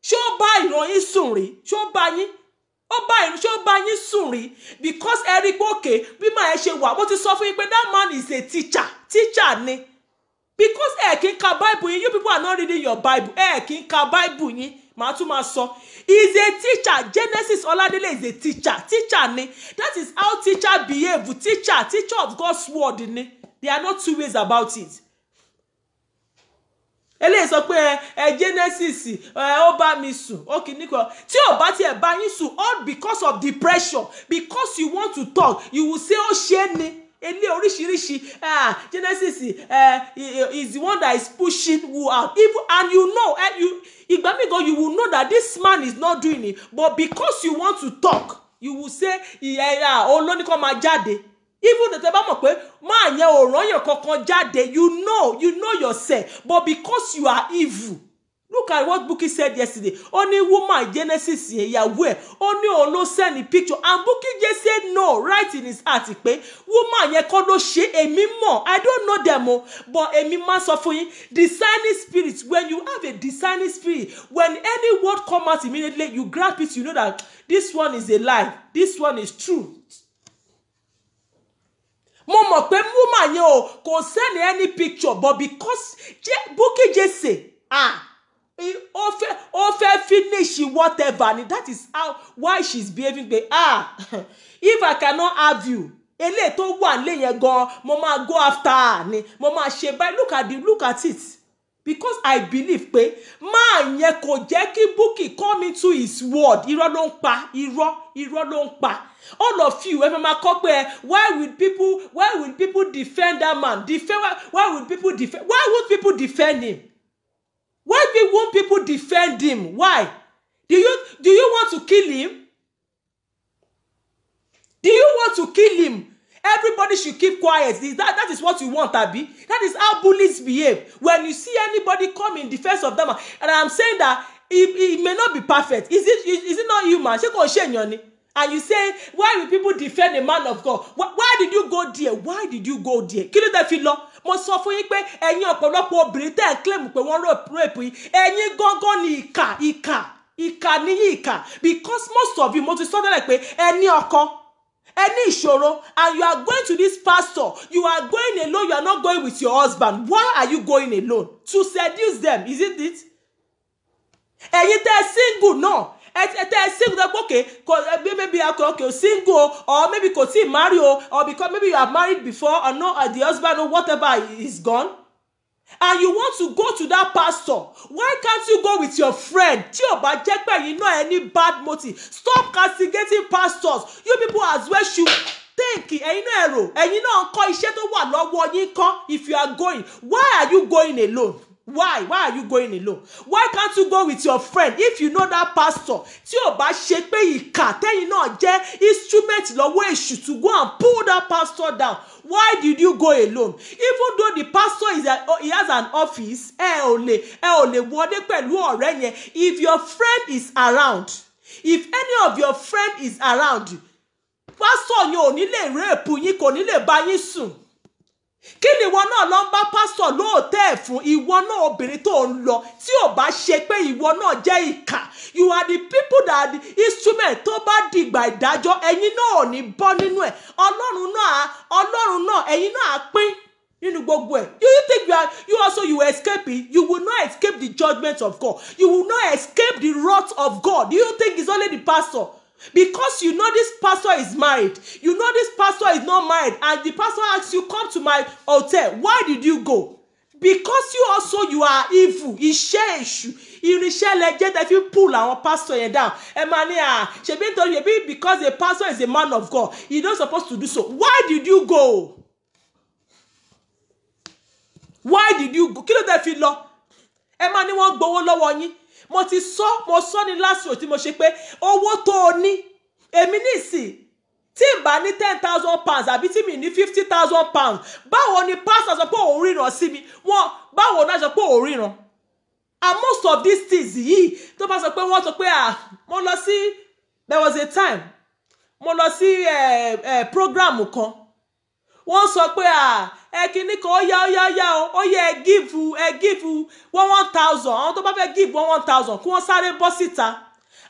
Speaker 1: Ṣé ó bá ìran yín sùn rí? Ṣé ó bá yín? Ṣé ó bá yín sùn rí? Because Eric okay bí máa ẹ ṣe wà, mo ti sọ fún yín pé that man is a teacher ni. because kì í ka Bible yín, you people are not reading your Bible. Kì í ka Bible yín, màá tún máa sọ. Is a teacher. Genesis Oladele is a teacher. Teacher ni. That is how teacher behave. Teacher of God's word ni. There are not two ways about it. Ele sọ pé Genesis ó bá mi sùn. Okay, niko. Tí ó bá ti ẹ bá yín sùn, all because of depression, because you want to talk, you will say ó ṣe ni. Ele oríṣiríṣi Genesis is the one that is pushing who out. Even and you know you will know that this man is not doing it, but because you want to talk, you will say olóní kan máa jáde. Even the tẹ́ bá mọ̀ pé máa yẹn ò rán yàn kankan jáde, you know yourself, but because you are evil. Look at what Bukky said yesterday. Only woman Genesis ìyàwó ẹ̀, only òun send the picture, and Bukky just said no right in his heart pé woman yẹn kọ́ ló ṣe, èmi mọ̀, I don't know them o, but èmi máa sọ fún yín, discerning spirit, when you have a discerning spirit, when any word come out immediately, you grab it, you know that this one is a lie, this one is true. Mo mọ̀ pé woman yẹn o kò send any picture, but because Bukky just say ó fẹ́ finish whatever, and that is why she's behaving pé if I cannot have you, eléyìí tó wà nílé yẹn gan mo máa go after her ni, mo máa ṣe báyìí. Look at it, because I believe pé máa yẹn kò jẹ́ kí Bukky come into his word. Irọ́ ló ń pa, irọ́ ló ń pa. All of you, why will people defend that man? Why would people defend him? Why won't people defend him? Why? Do you want to kill him? Do you want to kill him? Everybody should keep quiet. That is what you want, Abi. That is how bullies behave. When you see anybody come in defense of them, and I'm saying that it may not be perfect. Is it not human? And you say, why will people defend a man of God? Why did you go there? Why did you go there? Kí ló dé fi lọ? Mo sọ fún yín pé ẹ̀yin ọ̀pọ̀lọpọ̀ obìnrin tẹ́ claim pé wọ́n rape yín. Ẹ̀yin gangan ni ìkà ni ìkà. Because most of you, mo ti sọ tẹ́lẹ̀ pé ẹni ọkọ, ẹni ìṣòro, and you are going to this pastor, you are going alone, you are not going with your husband. Why are you going alone? To seduce them, is it? Ẹ̀yin tẹ́ single náà. Okay, maybe okay, single, or maybe because he married, or because maybe you are married before, or not, the husband or whatever is gone, and you want to go to that pastor. Why can't you go with your friend? You know any bad motive. Stop castigating pastors. You people as well should think. If you are going, why are you going alone? Why are you going alone? Why can't you go with your friend if you know that pastor? Tí ó bá ṣe pé ìkà tẹ́yin náà jẹ́ instrument lọ́wọ́ èṣù to go and pull that pastor down. Why did you go alone? Even though the pastor he has an office, ẹ ò lè wọlé pẹ̀lú ọ̀rẹ́ yẹn. If your friend is around, if any of your friend is around, pastor yẹn ò ní lè rape yín, kò ní lè bá yín sùn. Kí ni ìwọ náà lọ ń bá pastor lóòótẹ́ fún ìwọ náà obìnrin tó ń lọ tí ò bá ṣe pé ìwọ náà jẹ́ ìkà? You are the people that are the instrument tó bá dìgbà ìdájọ́, ẹ̀yin náà ò ní bọ́ nínú ẹ̀. Ọlọ́run náà ẹ̀yin náà á pín nínú gbogbo ẹ̀. Do you think you will escape it? You will not escape the judgment of God. You will not escape the wrath of God. Do you think it's only the pastor? Because you know this pastor is married, you know this pastor is not married, and the pastor asks you, come to my hotel. Why did you go? Because you are evil. Iṣẹ́ èṣù, irinṣẹ́ lẹ́jẹ́ that you pull our pastor yẹn down. Because the pastor is a man of God, he's not supposed to do so. Why did you go? Why did you go? Kí ló dé fi lọ? Ni wọ́n gbowó lọ́wọ́ yín. Mo sọ ní last week tí mo ṣe pé owó tó o ní, èmi nísì tí n bá ní £10,000 àbí tí mi ní £50,000, báwo ni pastor sọ pé òun ríran sí mi? Báwo náà sọ pé òun ríran? And most of these things yìí tó bá sọ pé wọ́n sọ pé mo lọ sí, there was a time mo lọ sí program kan, wọ́n sọ pé kíní kan ó yẹ give 1,000. Àwọn tó bá fẹ́ give 1,000 kí wọ́n sáré bọ́ síta.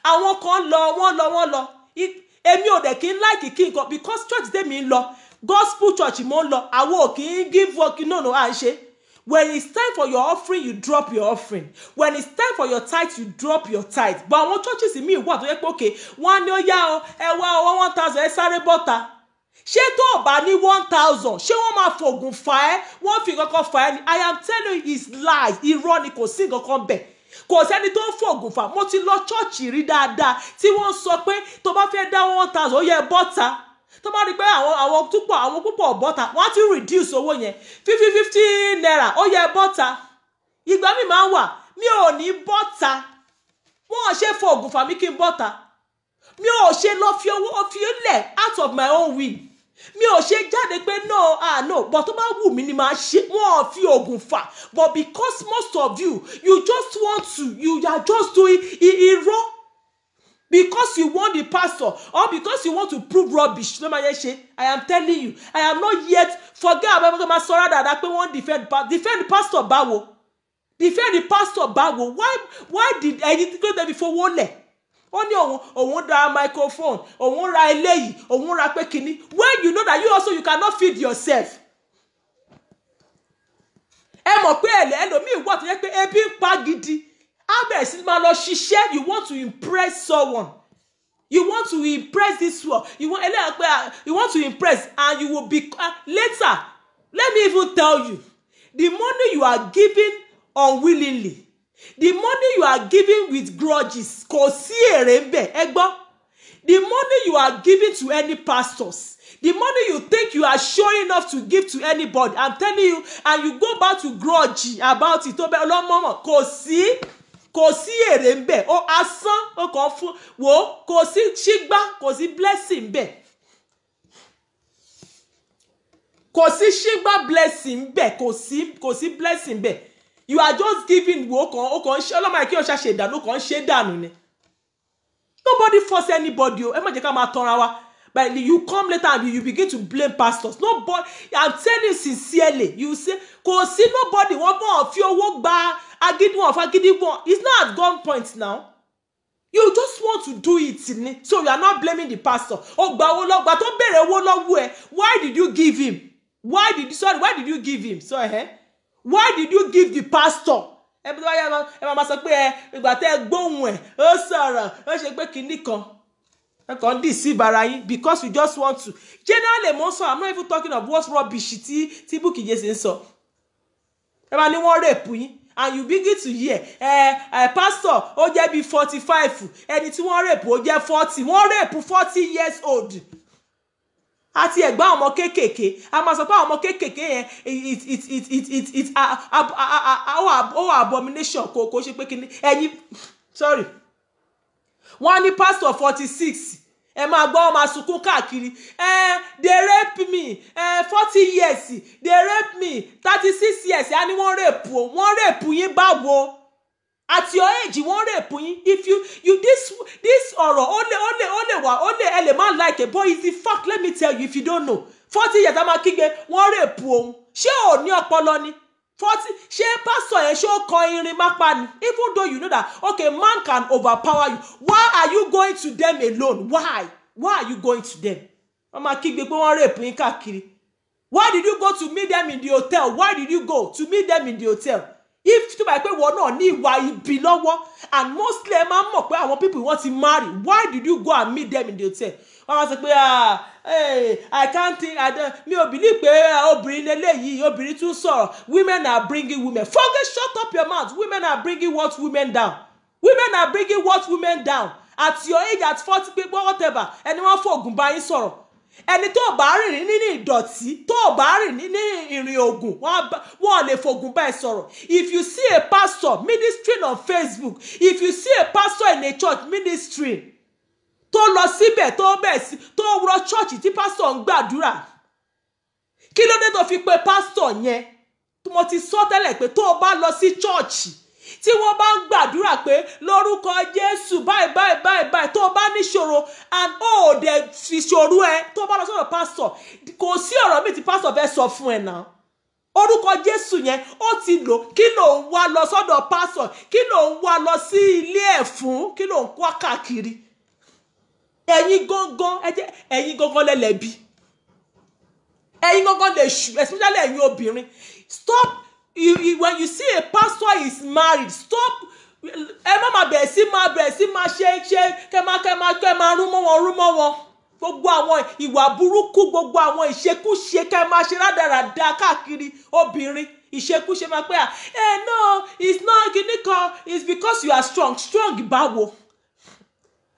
Speaker 1: Àwọn kan wọ́n lọ. Èmi ò dẹ̀ kí n like kí n kan, because church tèmi ń lọ, gospel church mo ń lọ, àwọn ò kí n give work, no à ń ṣe. When it's time for your offering, you drop your offering. When it's time for your tithe, you drop your tithe. But àwọn churches in me, what? Okay, one ní ó yá o, ẹ wá 1,000 ẹ sáré bọ́ta. Ṣé tó o bá ní 1,000, ṣé wọ́n máa fògùn fà ẹ́? Wọ́n fi kankan fà ẹ́ ni. I am telling you, it's lies. Irọ́ ni, kò sí kankan bẹ̀. Kò sẹ́ni tó ń fògùn fà. Mo ti lọ chọ́ọ̀chì rí dáadáa tí wọ́n sọ pé tó bá fẹ́ dá 1,000 ó yẹ bọ́ta. Tó bá rí pé àwọn púpọ̀ bọ́ta, wọ́n á ti reduce owó yẹn 50 naira ó yẹ bọ́ta. Ìgbà mi máa ń wà, mi ò ní bọ́ta. Wọ́n ò ṣe fògùn fà mí kí n bọ́ta. Mi ò ṣe lọ fi owó fi lẹ̀ out of my own will. Mi ò ṣe jáde pé no, but tó bá wù mí ni máa ṣe. Wọ́n ò fi ògùn fà. But because most of you just want to, you are just doing irọ́. Because you want the pastor or because you want to prove rubbish. No matter what, I am telling you, I am not yet forget about my sorrow that won't defend the pastor báwo. Defend the pastor báwo. Why did anything go there before wole? Only òun ra microphone, òun ra eléyìí, òun ra pé kíní. When you know that you cannot feed yourself. Ẹ mọ̀ pé ẹlòmíì wà tó yẹ pé ebi ń pa gidi. You want to impress someone. You want to impress this world. You want to impress, and you will be later. Let me even tell you, the money you are giving unwillingly, the money you are giving with grudges, kò sí èrè ńbẹ̀, ẹ gbọ́. The money you are giving to any pastors, the money you think you are showing enough to give to anybody, I'm telling you, and you go back to grudge about it. Kò sí èrè ńbẹ̀, ó asán, ó kàn fún wo, kò sí ṣígbá, kò sí blessing ńbẹ̀. Kò sí ṣígbá blessing ńbẹ̀, kò sí blessing ńbẹ̀. You are just giving wo ó kàn ṣe Ọlọ́run kí ó ṣe dànù, ó kàn ṣe dànù ni. Nobody force anybody. Ẹ má jẹ́ ká máa tanra wa. But you come later and you begin to blame pastors. Nobody, I'm telling you sincerely, you say, kò sí nobody wọ́n fi owó gba agídí wọn. It's not at gunpoint now. You just want to do it. So you are not blaming the pastor. Ó gba owó lọ́wọ́, tó béèrè owó lọ́wọ́ ẹ. Why did you give him? Why did you give him? Why did you give the pastor? Ẹ máa sọ pé ìgbà tẹ́ gbóhùn ẹ̀, ó sọ̀rọ̀, ó ṣe pé kinní kan. Because you just want to. Generally, most I'm not even talking of what's rubbish tí Bukky Jesse ń sọ. Ẹ máa ní wọ́n rape yín, and you begin to hear pastor ó jẹ́ bí 45, ẹni tí wọ́n rape ó jẹ́ 40, wọ́n rape 40 years old. Àti ẹ̀gbọ́n ọmọ kékèké, a máa sọ pé ọmọ kékèké yẹn it's abomination kò ṣe pé kíní ẹ̀yin sorry. Wọ́n ní pastor 46, ẹ máa gbọ́ ọmọ sunkún káàkiri. They rape me 40 years, they rape me 36 years. A ní wọ́n rape yín báwo? At your age wọ́n rape yín. If you this ọ̀rọ̀ ó lè ẹ lè má like it, but it's the fact. Let me tell you, if you don't know, 40 years a máa kígbe wọ́n rape òun. Ṣé ò ní ọpọlọ ni? 40, ṣé pastor yẹn ṣé ó kan irin mápá ni? Even though you know that, okay, man can overpower you. Why are you going to them alone? Why are you going to them? Ọmọ kígbe pé wọ́n rape yín káàkiri. Why did you go to meet them in the hotel? Why did you go to meet them in the hotel? If tó bá pé wọ́n náà ní ìwà ibi lọ́wọ́, and mostly ẹ máa mọ̀ pé àwọn people want to marry, why did you go and meet them in the hotel? Wọ́n máa sọ pé I can't think, mi ò believe pé obìnrin eléyìí, obìnrin tún sọ̀rọ̀. Women are bringing women. Shut up your mouth. Women are bringing what women down. Women are bringing what women down. At your age, at 40 people, whatever. Anyone fògùn bá yín sọ̀rọ̀. Ẹni tó bá rìn nínú ìdọ̀tí, tó bá rìn nínú ìrìn ògùn, wọ́n lè fògùn bá ẹ sọ̀rọ̀. If you see a pastor ministering on Facebook, if you see a pastor in a church ministering, tó lọ síbẹ̀ tó bẹ̀ sí tó wọ church tí pastor ń gbàdúrà, kí ló dé tó fi pé pastor yẹn? Mo ti sọ tẹ́lẹ̀ pé tó bá lọ sí church tí wọ́n bá ń gbàdúrà pé lórúkọ Jésù báyìí tó bá níṣòro and ó dẹ̀ fi ṣòro ẹ, tó bá lọ sọ́dọ̀ pastor, kò sí ọ̀rọ̀ mi tí pastor fẹ́ sọ fún ẹ náà. Orúkọ Jésù yẹn ó ti lò, kí ló ń wá lọ sọ́dọ̀ pastor, kí ló ń wá lọ sí ilé ẹ̀ fún, kí ló ń wá káàkiri? Ẹ̀yin gangan lẹ́lẹ́bi. Ẹ̀yin gangan lè ṣù, especially ẹ̀yin obìnrin. Stop when you see a pastor is married, stop. Ẹ má máa bẹ̀rẹ̀ sí máa ṣe kẹ́ máa rún mọ́ wọn. Gbogbo àwọn ìwà burúkú, gbogbo àwọn ìṣekúṣe kẹ́ máa ṣe rádaràda káàkiri obìnrin. Ìṣekúṣe máa pé no, it's not ginikan, it's because you are strong. Strong báwo?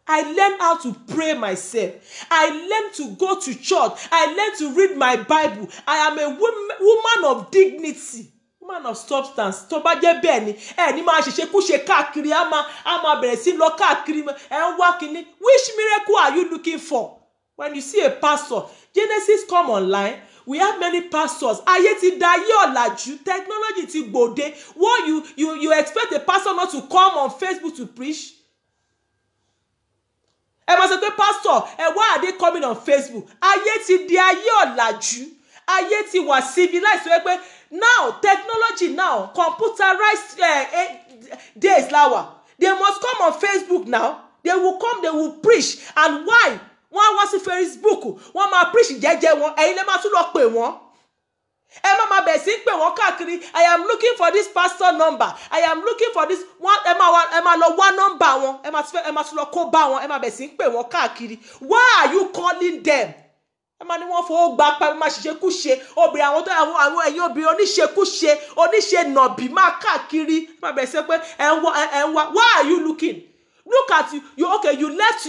Speaker 1: I learned how to pray myself. I learned to go to church. I learned to read my Bible. I am a woman of dignity. Woman of substance. Tó bá jẹ́ bẹ́ẹ̀ ni ní máa ṣèṣekúṣe káàkiri á máa bẹ̀rẹ̀ sí lọ káàkiri ń wá kíní. Which miracle are you looking for? When you see a pastor, Genesis come online. We have many pastors. Ayé ti da ayé ọ̀làjú. Technology ti gbòde. What you expect a pastor not to come on Facebook to preach? Ẹ máa sọ pé pastor, why are they coming on Facebook? Ayé ti di ayé ọ̀làjú. Ayé ti wà civilized. So pé now technology now computerized days lawa. They must come on Facebook now. They will come, they will preach. And why? Wọ́n wá sí Facebook. Wọ́n máa preach jẹ́jẹ́ wọn. Ẹ̀yin lè máa tún lọ pè wọ́n. Ẹ má máa bẹ̀ sí pè wọ́n káàkiri. I am looking for this pastor number. I am looking for this one. Ẹ máa lọ wá number wọn. Ẹ máa tún lọ kó bá wọn. Ẹ máa bẹ̀ sí pè wọ́n káàkiri. Why are you calling them? Ẹ máa ní wọ́n fọwọ́ gba pa máa ṣiṣẹ́kúṣe. Obìnrin àwọn ẹ̀yin obìnrin oníṣekúṣe, oníṣe nàbì máa káàkiri. Ẹ máa bẹ̀ sí pé ẹ ń wá. Why are you looking? Look at you left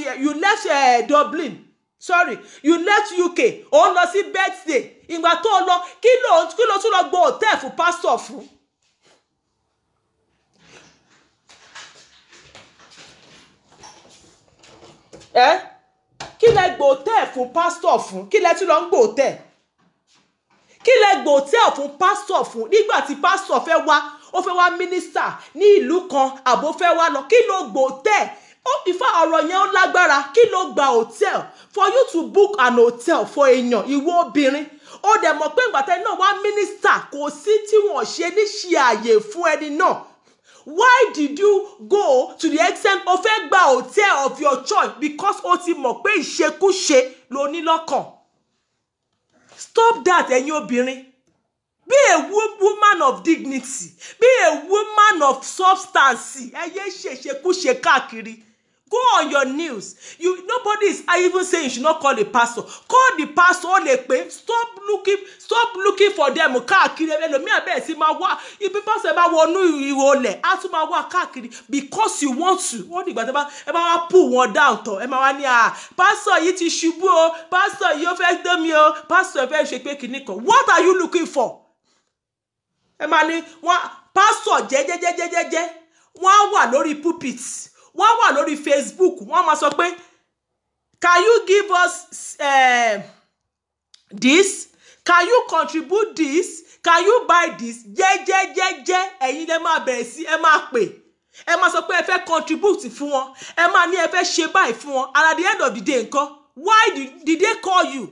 Speaker 1: Dublin. Sorry, you left UK. Ó lọ sí birthday. Ìgbà tó lọ kí ló tún lọ gbọ́ hotel fún pastor fún. Kí lẹ gbọ́ hotel fún pastor fún? Kí lẹ tún lọ gbọ́ hotel? Kí lẹ gbọ́ hotel fún pastor fún? Nígbà tí pastor fẹ́ wá, ó fẹ́ wá minister ní ìlú kan àbó fẹ́ wá lọ. Kí ló gbọ́ hotel? Ìfà ọ̀rọ̀ yẹn ó lágbára. Kí ló gba hotel? For you to book an hotel for èèyàn, ìwọ obìnrin. Ó dẹ̀ mọ̀ pé ìgbàtẹ́ náà wá minister kò sí tí wọ́n ṣe ní ṣe àyè fún ẹni náà. Why did you go to the extent o fẹ́ gba hotel of your choice? Because o ti mọ̀ pé ìṣekúṣe ló ní lọ́kàn. Stop that, ẹ̀yin obìnrin. Be a woman of dignity. Be a woman of substance. Ẹ yé ṣèṣekúṣe káàkiri. Go on your news. Nobody is even saying you should not call the pastor. Call the pastor. Stop looking for them. Káàkiri. Ẹlòmíà bẹ́ẹ̀ sì máa wá. Ibi pastor ẹ bá wọnú ìwọlẹ̀. Á tún máa wá káàkiri. Because you want to. Wọ́n dìgbà ẹ bá wá pull wọn down tọ̀. Ẹ máa wá ní pastor yìí ti ṣubú o. Pastor yìí ó fẹ́ dé mi o. Pastor ẹ fẹ́ ṣe pé kìíní kan. What are you looking for? Ẹ máa ní pastor jẹ́jẹ́jẹ́jẹ́jẹ́. Wọ́n wà lórí pulpit. Wọ́n wà lórí Facebook. Wọ́n máa sọ pé can you give us this? Can you contribute this? Can you buy this? Jẹ́jẹ́jẹ́jẹ́. Ẹ̀yin lẹ máa bẹ̀rẹ̀ sí ẹ máa pè. Ẹ máa sọ pé ẹ fẹ́ contribute fún wọn. Ẹ máa ní ẹ fẹ́ ṣe báyìí fún wọn. And at the end of the day ńkọ́, why did they call you?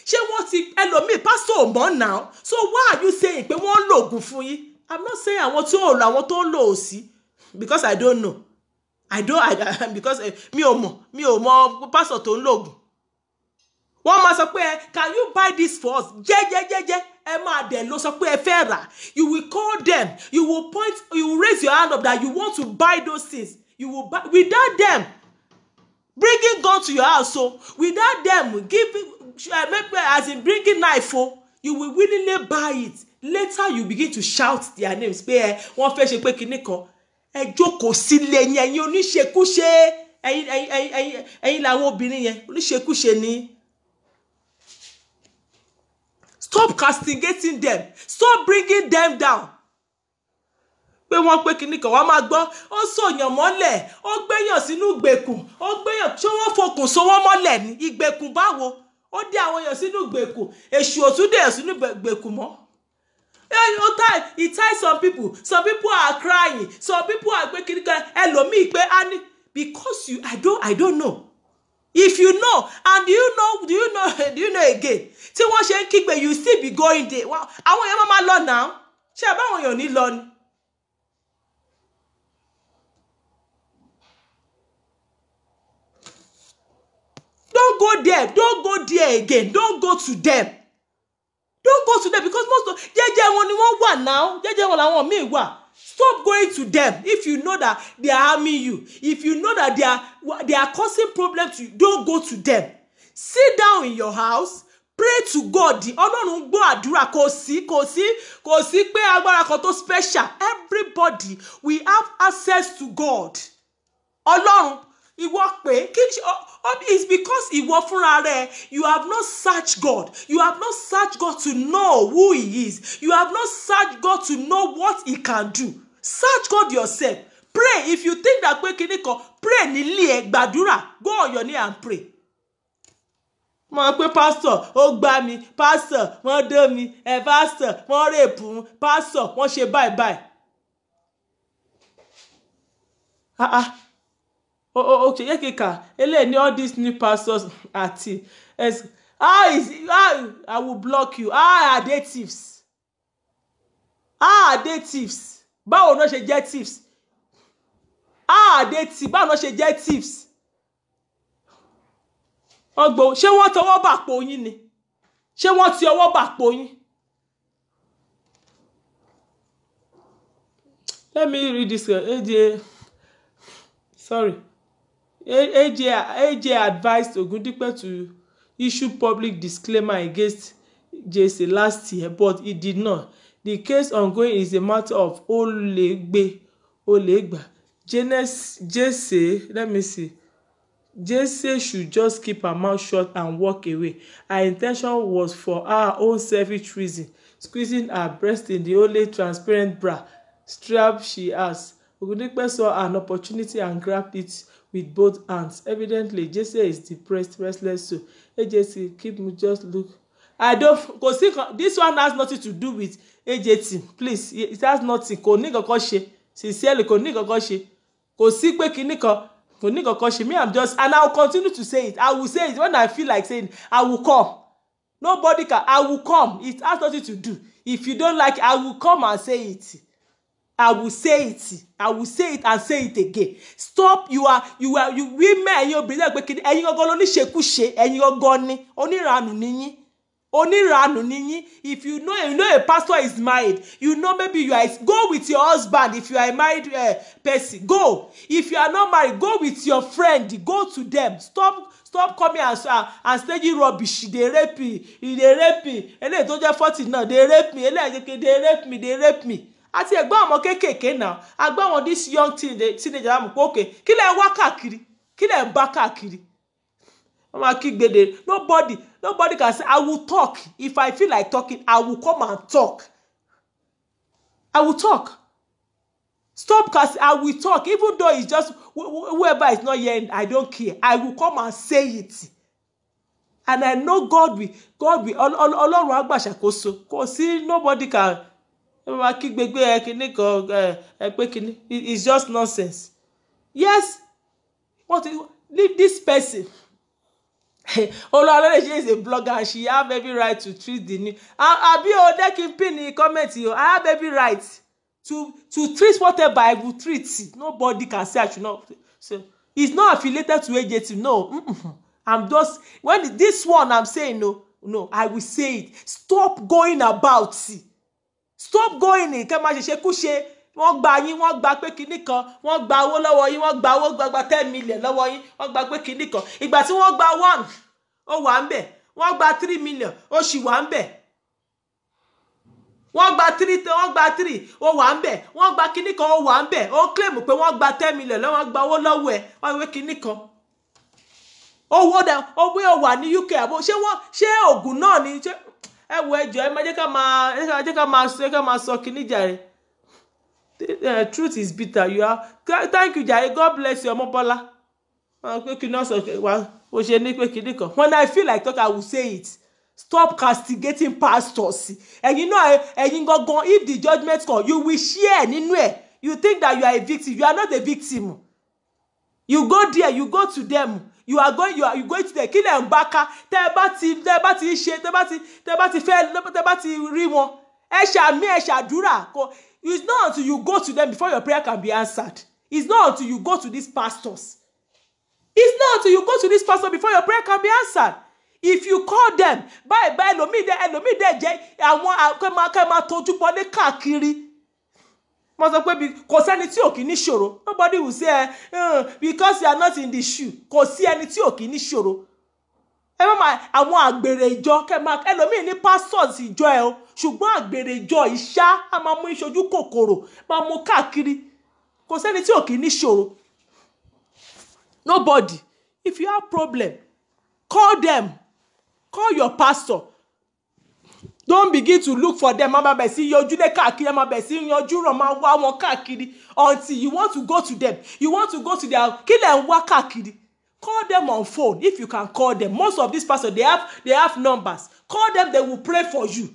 Speaker 1: Ṣé wọ́n ti ẹlòmíì pastor mọ́ now? So why are you saying pé wọ́n ń lògùn fún yín? I'm not saying àwọn tó ń lò ó sí. Because I don't know. Because mi ò mọ̀ pastor tó ń lògùn. Wọ́n máa sọ pé can you buy this for us? Jẹ́jẹ́jẹ́jẹ́. Ẹ máa dẹ̀ lọ sọ pé ẹ fẹ́ rà. You will call them. You will raise your hand up that you want to buy those things. You will buy without them bringing gun to your house. So without them giving as in bringing knife, you will willingly buy it. Later you begin to shout their names. Pé wọ́n fẹ́ ṣe pé kíní kan. Ẹ jókòó sílé yín, ẹ̀yin oníṣekúṣe. Ẹ̀yin làwọn obìnrin yẹn oníṣekúṣe ni. Stop castigating them. Stop bringing them down. Pé wọ́n pé kíní kan wọ́n máa gbọ́. Ó sọ̀yàn mọ́lẹ̀. Ó gbéyàn sínú ìgbèkùn. Ó gbéyàn. Ṣé wọ́n fokùn so wọ́n mọ́lẹ̀ ní ìgbèkùn báwo? Ó dé àwọn èèyàn sínú ìgbèkùn. Èṣù ò tún dé sínú ìgbèkùn mọ́. It ties some people. Some people are crying. Some people are pé kíní kan ẹlòmíì pé because I don't know. If you know, and do you know again? Tí wọ́n ṣe ń kígbe, you still be going there. Àwọn èèyàn máa lọ now. Ṣé àbáwọn èèyàn ní lọ ni? Don't go there. Don't go there again. Don't go to them. Don't go to them because most of jẹ́jẹ́ wọn ni wọ́n wà now. Jẹ́jẹ́ wọn làwọn míì wà. Stop going to them if you know that they are harming you. If you know that they are causing problems to you, don't go to them. Sit down in your house. Pray to God. Ọlọ́run gbọ́ àdúrà kò sí pé agbára kan tó special. Everybody we have access to God. Ọlọ́run ìwọ pé it's because ìwọ fúnra rẹ you have not searched God. You have not searched God to know who he is. You have not searched God to know what he can do. Search God yourself. Pray if you think that pé kíní kan pray nílé ẹ gbàdúrà. Go on your knee and pray. Mo pé pastor ó gbá mi, pastor wọ́n dé mi, pastor wọ́n rape mi, pastor wọ́n ṣe bye. Okay, yekeka ele ni all these new pastors àti I will block you. Are they thieves? Are they thieves? Báwo no ṣe jẹ́ thieves? Are they thieves? Báwo no ṣe jẹ́ thieves? Ogbo ṣé wọ́n tọwọ́ bàpò yín ni? Ṣé wọ́n ti ọwọ́ bàpò yín? Let me read this. AJ advised Ogundipe to issue public disclaimer against Jesse last year, but he did not. The case ongoing is a matter of Olegba. Jesse should just keep her mouth shut and walk away. Her intention was for her own selfish reason, squeezing her breast in the only transparent bra strap she has. Ogundipe saw an opportunity and grabbed it with both hands. Evidently, Jesse is depressed, restless. So, AJT, keep me just look. I don't. Cause this one has nothing to do with AJT. Please, it has nothing. Kò ní kankan ṣe. Sincerely, kò ní kankan ṣe. Kò sí pé kíní kan. Kò ní kankan ṣe. Me, I'm just, and I will continue to say it. I will say it when I feel like saying, I will come. Nobody can. I will come. It has nothing to do. If you don't like it, I will come and say it. I will say it. I will say it and say it again. Stop. You women, you believe pé kíni ẹ̀yin gangan ló ní ṣekúṣe, ẹ̀yin gangan ni onírànù níyín. Onírànù níyín. If you know a pastor is married, you know maybe you are, go with your husband. If you are a married person, go. If you are not married, go with your friend. Go to them. Stop coming and staging rubbish. They rape me. They rape me. Ele tó jẹ́ 40 náà. They rape me. They rape me. Àti ẹ̀gbọ́n ọmọ kékèké náà, àgbà wọn this young teenager am pé okay, kí lẹ wá káàkiri, kí lẹ bá káàkiri. Wọ́n máa kígbe. Nobody can say I will talk. If I feel like talking, I will come and talk. I will talk. Stop, cause I will talk, even though it's just whoever is not here, I don't care. I will come and say it. And I know God will Ọlọ́run á gbà ṣàkóso. Kò sí nobody can. It's just nonsense. Yes. Leave this person. Olorun, she is a blogger and she have every right to treat the new. Abi Odekin pin in comment here. I have every right to treat whatever I will treat. Nobody can say I should not. So it's not affiliated to AJT. No. I'm just this one I'm saying no. I will say it. Stop going about it. Stop going in. Kẹ́ má ṣe ṣekúṣe. Wọ́n gba yín, wọ́n gba pé kíní kan, wọ́n gba owó lọ́wọ́ yín, wọ́n gba owó gba 10 million lọ́wọ́ yín, wọ́n gba pé kíní kan. Ìgbà tí wọ́n gba 1, ó wà ńbẹ̀. Wọ́n gba 3 million, ó sì wà ńbẹ̀. Wọ́n gba 3, ó wà ńbẹ̀. Wọ́n gba kíní kan, ó wà ńbẹ̀. Ó claim pé wọ́n gba 10 million lọ́wọ́, wọ́n gba owó lọ́wọ́ ẹ̀. Wọ́n wé kíní kan. Owó ó wà ní UK àbò. Ṣé Ògùn náà ni ẹ wo ẹjọ́ ẹ má jẹ́ ká máa sọ kíní jàre. Truth is bitter. You are. Thank you, jare. God bless you, Omobola. When I feel like talk, I will say it. Stop castigating pastors. And you know, if the judgment come, you will share anywhere. You think that you are a victim. You are not a victim. You go there. You go to them. You going to the kill them back. Tẹ́ bá ti rí wọn. Ẹ ṣàdúrà. It's not until you go to them before your prayer can be answered. It's not until you go to these pastors. It's not until you go to this pastor before your prayer can be answered. if you call them báyìí ẹlòmíì dẹ̀ jẹ́ àwọn kẹ́mà tójú bọ́lé káàkiri. Mo sọ pé kò sẹ́ni tí ò kì ní ṣòro. Nobody will say because you are not in the shoe. Kò sí ẹni tí ò kì ní ṣòro. Ẹ má máa àwọn àgbèrè ìjọ kẹ́mà ẹlòmíì ní pastors ìjọ ẹ o ṣùgbọ́n àgbèrè ìjọ ìṣá a máa mú ìṣojú kòkòrò máa mú káàkiri. Kò sẹ́ni tí ò kì ní ṣòro. Nobody. If you have problem, call them. Call your pastor. Don't begin to look for them. Mama bẹ̀ sí yọjú lé káàkiri. Mama bẹ̀ sí yọjú ràn máa wá wọn káàkiri until you want to go to them. You want to go to their kí lẹ̀ ń wá káàkiri. Call them on phone if you can call them. Most of these pastors they have numbers. Call them, they will pray for you.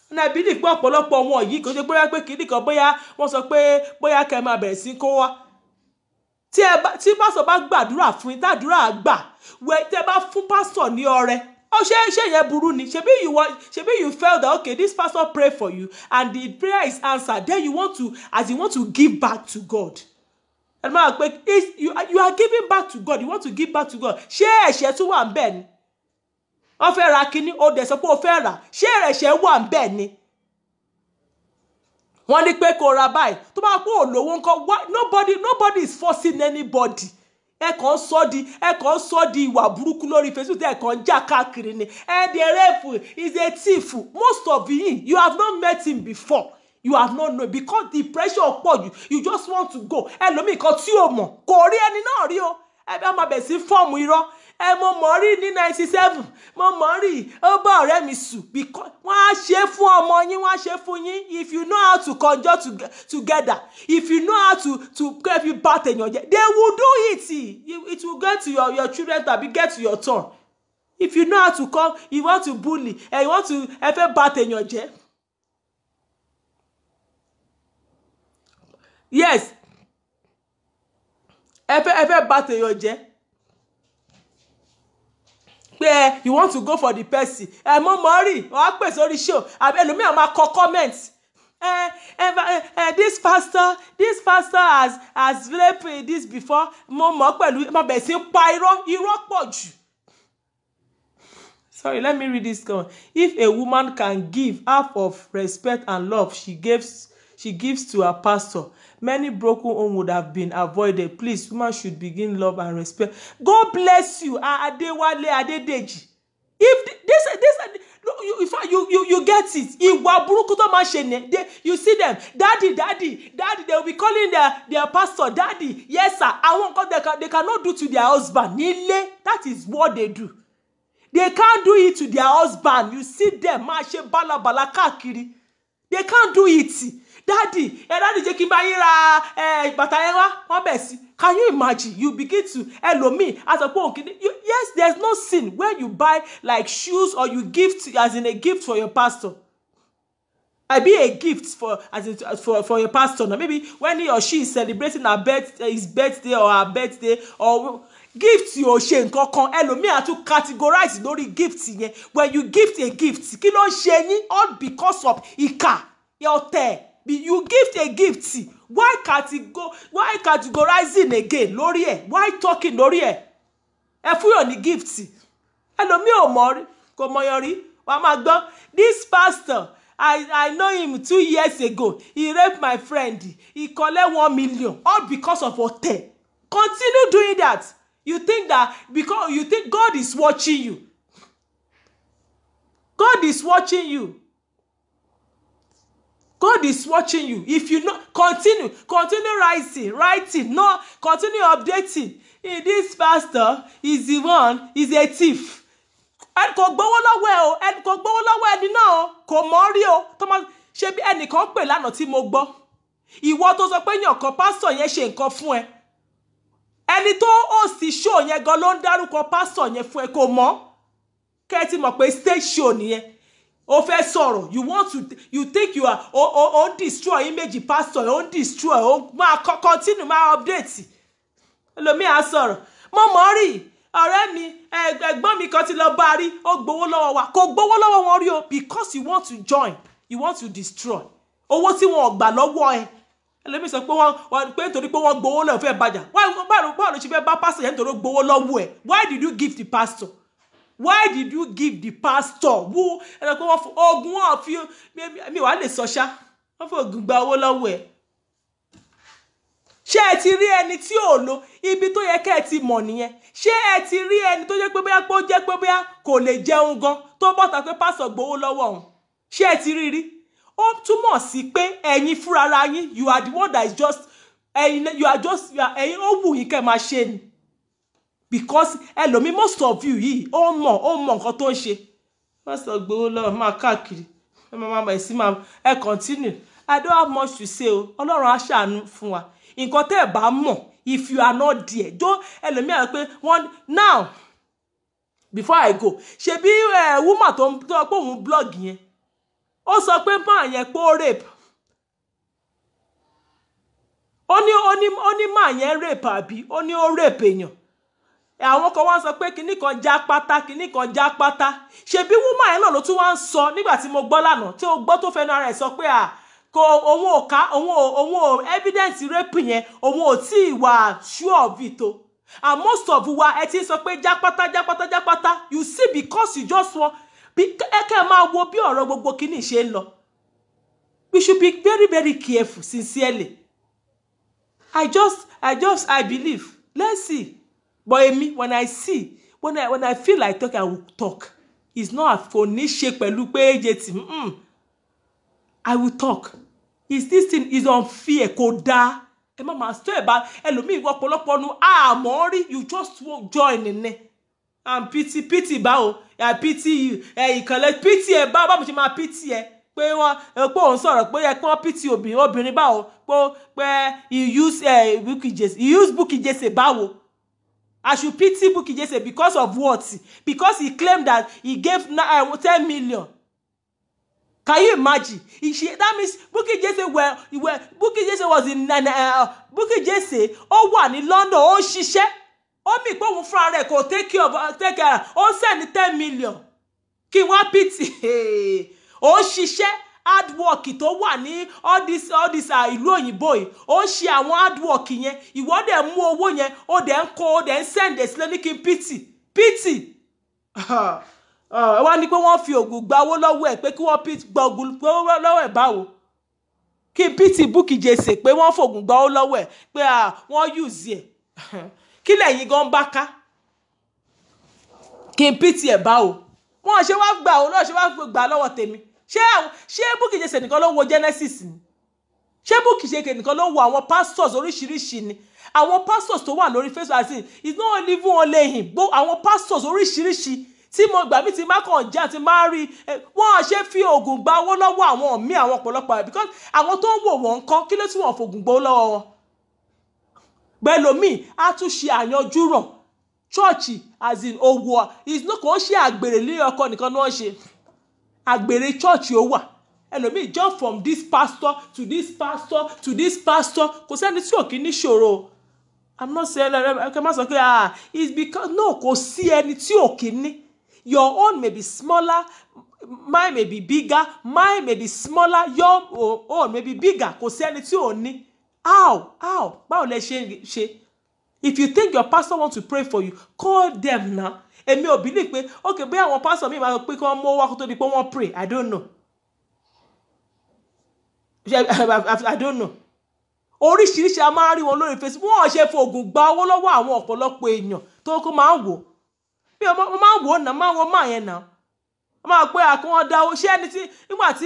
Speaker 1: And I believe pé ọ̀pọ̀lọpọ̀ wọn yìí kò ṣe bóyá pé kìíní kan bóyá wọ́n sọ pé bóyá kẹ́ máa bẹ̀rẹ̀ sí kó wá. Tí pásítọ̀ bá gbàdúrà fún yín tàdúrà gbà tẹ́ bá fún pásítọ̀ ní ọrẹ ṣé yẹn burú ni ṣebí you felt that okay this pastor pray for you and the prayer is answered then you want to give back to God. And máa pé you are giving back to God, you want to give back to God. Ṣé ẹ̀ṣẹ̀ tún wà ńbẹ̀ ni? Wọ́n fẹ́ ra kíní ó dẹ̀ sọ pé ó fẹ́ rà ṣé ẹ̀ṣẹ̀ wà ńbẹ̀ ni? Wọ́n ní pé kó ra báyìí tó bá kó olówó ńkọ́ nobody is forcing anybody. Ẹ kàn sọ di ìwà burúkú lórí Facebook ẹ kàn já káàkiri ni. The rape is a thief. Most of you have not met him before. You have not known because the pressure upon you just want to go. Ẹlòmíì kan tí o mọ̀ kò rí ẹni náà rí o. Ẹ bá máa bẹ̀ sí fọ́ọ̀mù irọ́. Mo mọ̀ rí ní 97 mo mọ̀ rí ó bá ọ̀rẹ́ mi sùn because wọ́n á ṣe fún ọmọ yín wọ́n á ṣe fún yín if you know how to conjure together if you know how to help you bat èèyàn jẹ they will do it. It will get to your children tàbí get to your turn. If you know how to come you want to bully and you want to ẹ fẹ́ bat èèyàn jẹ. Yes ẹ fẹ́ bat èèyàn jẹ. You want to go for the person. Mo mọ̀ rí wọ́n á pè sórí show ẹlòmíì á máa kọ comment. This pastor has raped this before. Mo mọ̀ pẹ̀lú má bẹ̀ sí pa irọ́ pọ̀ jù. Sorry, let me read this one. If a woman can give half of respect and love she gives to her pastor, many broken homes would have been avoided. Please, women should begin love and respect. God bless you, Adewale Adedeji. If this you get it. Ìwà burúkú tó máa ṣe ni. You see them, daddy. They will be calling their pastor daddy. Yes, sir. Àwọn nǹkan they cannot do to their husband. Nílé, that is what they do. They can't do it to their husband. You see them, máa ṣe bálabàla káàkiri. They can't do it. Daddy jẹ́ kí n bá yín ra bàtà yẹn wá wọ́n bẹ̀ sí. Can you imagine? You begin to ẹlòmíì as a pọ̀ òkìní. Yes, there's no sin when you buy like shoes or you gift as in a gift for your pastor. I be a gift for your pastor. Now maybe when he or she is celebrating his birthday or her birthday or gift you ṣe nǹkan kan ẹlòmíì á tún categorize lórí gift yẹn. When you gift a gift kí ló ṣe yín all because of ìkà ọ̀tẹ̀. You gift a gift. Why categorizing again lórí ẹ̀? Why talking lórí ẹ̀? Ẹ fún yàn ní gift. Ẹlòmíì ò mọ̀ rí kò mọ̀yàn rí wàá máa gbọ́. This pastor I know him 2 years ago. He raped my friend. He collect 1 million all because of ọ̀tẹ̀. Continue doing that. You think that because you think God is watching you. God is watching you. God is watching you. If you know, continue writing, no, continue updating. This pastor is the one, is a thief. And kò gbowó lọ́wọ́ ẹ o, and kò gbowó lọ́wọ́ ẹni náà o, kò mọ̀ rí o. Tó máa ṣe bí ẹnìkan pè lánàá tí mo gbọ́. Ìwọ tó sọ pé yàn kan pastor yẹn ṣe nǹkan fún ẹ. Ẹni tó host show yẹn gan ló ń dárúkọ pastor yẹn fún ẹ kò mọ̀. Kẹ́ ti mọ̀ pé stage show nìyẹn. O fẹ́ sọ̀rọ̀, you think you are on destroy image pastor, on destroy, o máa continue máa update. Ẹlòmíì á sọ̀rọ̀. Mo mọ̀ rí ọ̀rẹ́ mi ẹ̀gbọ́n mi kan ti lọ bá rí ó gbowó lọ́wọ́ wa kò gbowó lọ́wọ́ wọn rí o because you want to join, you want to destroy. Owó tí wọn gbà lọ́wọ́ ẹ. Ẹlòmíì sọ pé wọ́n pé nítorí pé wọ́n gbowó lọ́wọ́ fẹ́ bàjá. Báwo ló ṣe fẹ́ bá pastor yẹn nítorí gbowó lọ́wọ́ ẹ? Why did you give the pastor? why did you give the pastor who ogun wọn fi mi wà lè sọ ṣá wọ́n fi ogun gba owó lọ́wọ́ ẹ̀ ṣé ẹ ti rí ẹni tí ò lo ibi tó yẹ kẹ́ ẹ ti mọ̀ nìyẹn ṣé ẹ ti rí ẹni tó jẹ́ pé bóyá pé ó jẹ́ pé bóyá kò lè jẹun gan tó bọ́ta pé pásọ̀ gbowó lọ́wọ́ òun ṣé ẹ ti rí ó túmọ̀ sí pé ẹ̀yin fúnra yín you are the one that is just ẹ̀yin ó wù yín kẹ́ máa ṣe ni because ẹlòmí most of you yìí ó mọ̀ nǹkan tó ń ṣe pásọ̀ gbowó lọ́wọ́ máa káàkiri ẹ continue I don't have much to say o Ọlọ́run á ṣàánú fún wa nǹkan tẹ́ ẹ bá mọ̀ if you are not there don't ẹlòmí àti pé one now before I go ṣebí woman tó pé òun blog yẹn ó sọ pé máa yẹn pé ó rape ó ní máa yẹn rape àbí ó ní ó rape èèyàn àwọn kan wá sọ pé kinní kan já pátá ṣebí woman yẹn náà ló tún wá ń sọ nígbà tí mo gbọ́ lánàá tí ó gbọ́ tó fẹ́nu ara ẹ̀ sọ pé kò òun ò evidence rape yẹn òun ò tí ì wà sure of it o and most of wa ẹ ti sọ pé jápátá you see because you just want ẹ kẹ́ máa wo bí ọ̀rọ̀ gbogbo kìíní ṣe ń lọ we should be very very careful sincerely I believe let's see but èmi when I see when I feel like talk I will talk it's not kò ní ṣe pẹ̀lú pé AJT I will talk is this thing is unfair kò dáa ẹ má máa sọ ẹ bá ẹlòmíì ọ̀pọ̀lọpọ̀ nu àmọ́ rí you just won't join in it and pity báwo pity ìkànnì pity ẹ bá mo ṣe máa pity ẹ pé wọn pé òun sọ̀rọ̀ pé ẹ pé wọn pity obìnrin báwo pé you use Bukky Jesse báwo I should pity Bukky Jesse because of what? Because he claimed that he gave 10 million. Can you imagine? That means Bukky Jesse Bukky Jesse was in Bukky Jesse ó wà ní London ó ṣiṣẹ́ ó mì pé òun fúnra rẹ̀ kò take care ó send 10 million kí wọ́n pity ó ṣiṣẹ́ hard work tó wà ní all this ìlú òyìnbó yìí ó ṣe àwọn hard work yẹn ìwọ dẹ̀ mú owó yẹn ó dẹ̀ ń kó ó dẹ̀ ń send ẹ̀ sílẹ̀ ní kí n pity wá ní pé wọ́n fi ògùn gba owó lọ́wọ́ ẹ̀ pé kí wọ́n gba ògùn lọ́wọ́ ẹ̀ báwo kí n pity Bukky Jesse pé wọ́n fògùn gba owó lọ́wọ́ ẹ̀ pé wọ́n use ẹ̀ kí lẹ́yìn gan bá ká kí n pity ẹ̀ báwo wọ́n ṣe wá gbà òun náà ṣe wá gbà lọ́wọ́ tèmi ṣé Bukky Jesse nìkan ló wo Genesis ni ṣé Bukky Jesse nìkan ló wo àwọn pastors oríṣiríṣi ni àwọn pastors tó wà lórí Facebook àti it's not even only him àwọn pastors oríṣiríṣi tí mo gbà mí ti má kàn jẹ́ àti má rí wọ́n ṣe fi oògùn gba owó lọ́wọ́ àwọn míì àwọn ọ̀pọ̀lọpọ̀ because àwọn tó ń wò wọ́n kọ́ kí ló tí wọ́n fògùn gbowó lọ́wọ́ wọn gbẹlòmíì á tún ṣe àyanjú rọ̀ chọ́ọ̀chì as in owó kò ń ṣe àgbèrè lé ọkọ nìkan ni wọ́n ṣe àgbèrè chọ́ọ̀chì ó wà ẹlòmíì jump from this pastor to this pastor to this pastor kò sẹ́ni tí ò kí ní ṣòro I'm not saying ẹ má sọ pé it's because no kò sí ẹni tí ò kí ní. Your own may be smaller, mine may be bigger, mine may be smaller, your own may be bigger. Kò sí ẹni tí ò ní. How? Báwo lẹ ṣe? If you think your pastor wants to pray for you, call them now. Èmi ò believe pé okay bí àwọn pastor mi máa pé kí wọ́n mú wá kó tó di pé wọ́n pray. I don't know. I don't know. Oríṣiríṣi a máa rí wọn lórí Facebook. Wọ́n ṣe fògùn gba owó lọ́wọ́ àwọn ọ̀pọ̀lọpọ̀ èèyàn tó kó máa ń wò. Bí ọmọ máa ń wò náà máa wọ́n máa yẹn náà. Wọ́n máa pé àkọ́wọ́n dáwó ṣé ẹni tí nígbà tí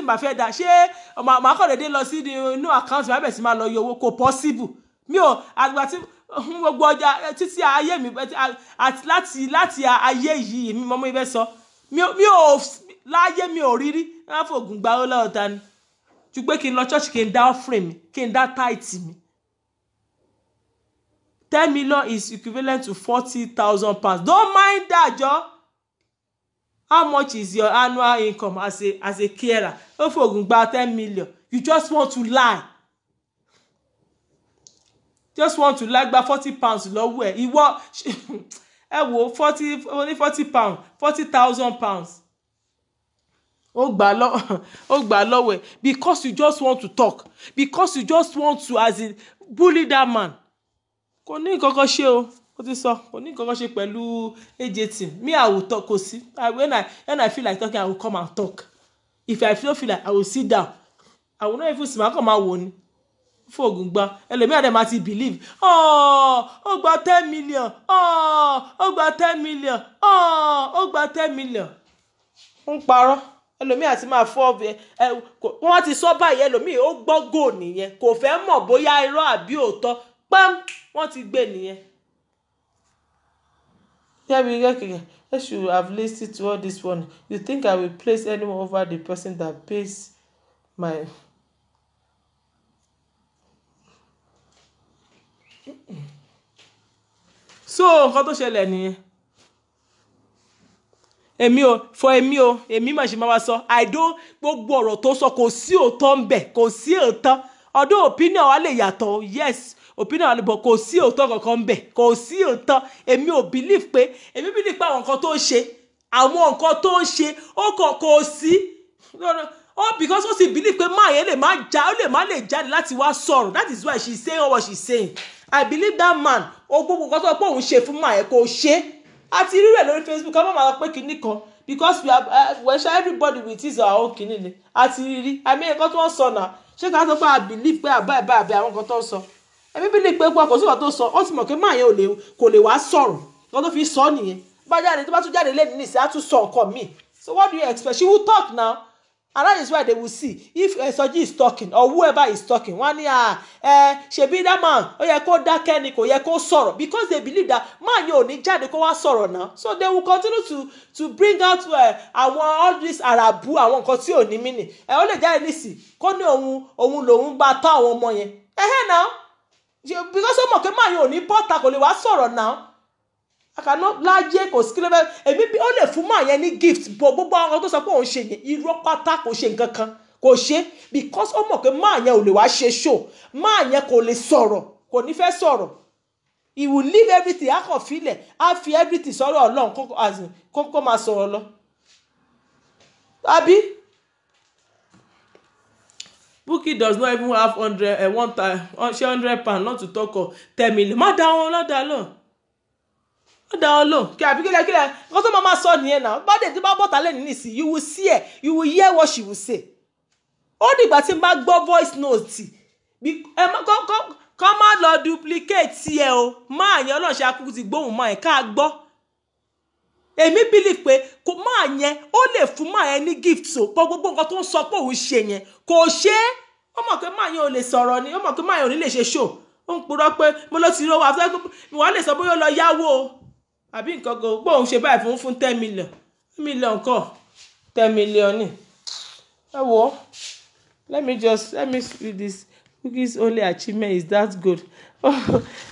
Speaker 1: n bá fẹ́ dá ṣé màá kọ̀ dédé lọ sí inú àkáǹtì máa bẹ̀ sí máa lọ yọ owó kò possible. Mi ò àgbà tí gbogbo ọjà títí ayé mi àti láti ayé yìí mi mọ́ ibẹ̀ sọ. Mi ò láyé mi ò rírí wọ́n fògùn gba owó lọ́wọ́ ta ni. Ju pé kí n lọ church kí n dá offering mi kí n dá tithe mi. 10 million is equivalent to 40,000 pounds. Don't mind that, Joe. How much is your annual income as a carer? If you get 10 million, you just want to lie. Just want to lie about 40 pounds. He was, only 40 pounds, 40,000 pounds. Because you just want to talk. Because you just want to, as in, bully that man. Kò ní nǹkan kan ṣe o. ó ti sọ kò ní nǹkan kan ṣe pẹ̀lú AJT. Me, I will talk. Kò sí. When I feel like talking, I will come and talk. If I don't feel like, I will sit down. I will not even see. I come out one. Fóògùn gbà. Ẹlòmíràn dẹ̀ máa ti believe. Ó gba 10 million. Ó gba 10 million. Ó gba 10 million. Ń parọ́. Ẹlòmíràn ti máa fọ́ ọbẹ̀. Wọ́n ti sọ báyìí ẹlòmíràn ó gbọ́ gò nìyẹn. Kò fẹ́ mọ̀ bóyá irọ́ àbí òótọ́. Pam! Wọ́n ti gbé nìyẹn. Yeah, I should have listened to all this one. You think I will place anyone over the person that pays my... So, nǹkan tó ṣẹlẹ̀ nìyẹn. Èmi mà ṣe máa wá sọ. Gbogbo ọ̀rọ̀ tó sọ kò sí òótọ́ ń bẹ̀, kò sí òótọ́. Ọdún opinion wa lè yàtọ̀, yes. Opinion wa lè bọ̀ kò sí òótọ́ kankan ń bẹ̀, kò sí òótọ́. Èmi believe pé àwọn nǹkan tó ń ṣe, kò sí. Because ó sì believe pé máa yẹn lè má lè jáde láti wá sọ̀rọ̀. That is why she's saying what she's saying. I believe that man, gbogbo nǹkan tó pé òun ṣe fún máa yẹn kò ṣe. Àti rí rẹ̀ lórí Facebook, ká má máa pé kinní kan. Because we share everybody with his or her own kinní ni. Àti rí. I mean, nǹkan tó ń sọ náà. Ṣé ká sọ pé I believe pé àbá àwọn nǹkan tó ń sọ. Èmi believe pé kò sí nǹkan tó sọ. Ó ti mọ̀ pé máa yẹn kò lè wá sọ̀rọ̀. Nǹkan tó fi sọ nìyẹn. Bá jáde tó bá tún jáde lẹ́nu nísìnyí, á tún sọ nǹkan míì. So what do you expect? She will talk now. And that is why they will see if Soji is talking or whoever is talking. One ṣebí that man, ó yẹ kó dákẹ́ ni, kò yẹ kó sọ̀rọ̀, because they believe that man yóò ní jáde kó wá sọ̀rọ̀ now. So they will continue to bring out all this arabu, àwọn nǹkan tí ò ní meaning. Ó lè jáde nísì kó ní òun lòun bá tọ́ àwọn ọmọ yẹn. Now. Because ó mọ̀ pé man yóò ní bọ́ta kò lè wá sọ̀rọ̀ now. Àkànná láyé kò sí kílẹ̀ èmi bí ó lè fún máa yẹn ní gift gbogbo àwọn tó sọ pé òun ṣe yẹn irọ́ pátá kò ṣe nǹkan kan kò ṣe because ó mọ̀ pé máa yẹn ò lè wá ṣe show máa yẹn kò lè sọ̀rọ̀ kò ní fẹ́ sọ̀rọ̀ he will leave everything á kàn filẹ̀ á fi everything sọ̀rọ̀ Ọlọ́run kó máa sọ̀rọ̀ lọ. Àbí Bukky does not even have 100 pounds not to talk of 10 million. Má dá wọn lọ́dà lọ. Ó dá wọn lò kí àbí kílẹ̀ nǹkan tó máa sọ nìyẹn náà bá dé tí bá bọ́ta lẹ́nu nísì you will hear what she will say. Ó dìgbà tí n bá gbọ́ voice note kọ́ má lọ duplicate ẹ o máa yẹn Ọlọ́run ṣe akúkú ti gbóhùn máa yẹn ká gbọ́. Èmi believe pé kò máa yẹn ó lè fún máa yẹn ní gift so gbogbo nǹkan tó ń sọ pé òun ṣe yẹn kò ṣe é. Ó mọ̀ pé máa yẹn ò lè sọ̀rọ̀ ni ó mọ̀ pé máa yẹn ò ní lè ṣe show. Ó ń purọ́ pé mo lọ ti rówó àfẹ́ wọ́n lè sọ bóyá ó lọ yáwó o. Àbí nǹkan kan pé òun ṣe báyìí fún 10 million. 10 million kọ́ 10 million ni. Ẹ wò let me read this. Bukky's only achievement is that good.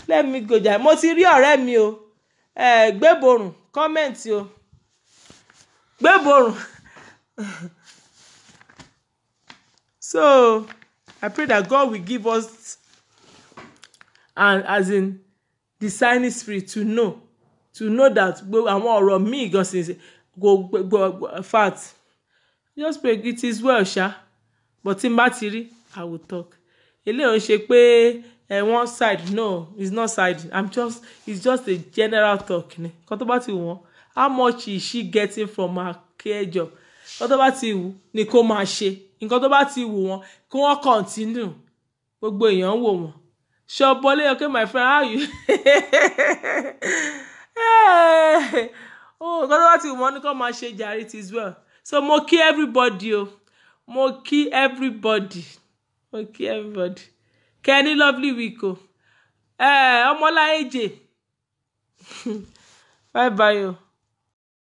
Speaker 1: Let me go jà. Mo ti rí ọ̀rẹ́ mi o. Gbéborùn comment o. Gbéborùn. So I pray that God will give us as in the signing spirit to know that àwọn ọ̀rọ̀ míì gan ṣe go fact. Just pray it is well sha. But tí n bá ti rí I will talk. Eléyìí ṣe pé one side no it's not side it's just a general talk ni. Kan tó bá ti wọ́n how much is she getting from her care job? Kan tó bá ti wù ni kó máa ṣe. Nǹkan tó bá ti wù wọ́n kí wọ́n continue. Gbogbo èèyàn wò wọ́n. Ṣọ́bọ́lé okay my friend how you nǹkan tó bá ti wù wọ́n ni kó máa ṣe jàre it is well. So mo kí everybody o. Mo kí everybody. Kenny lovely week o. Ọmọláyéjè. Bye bye o.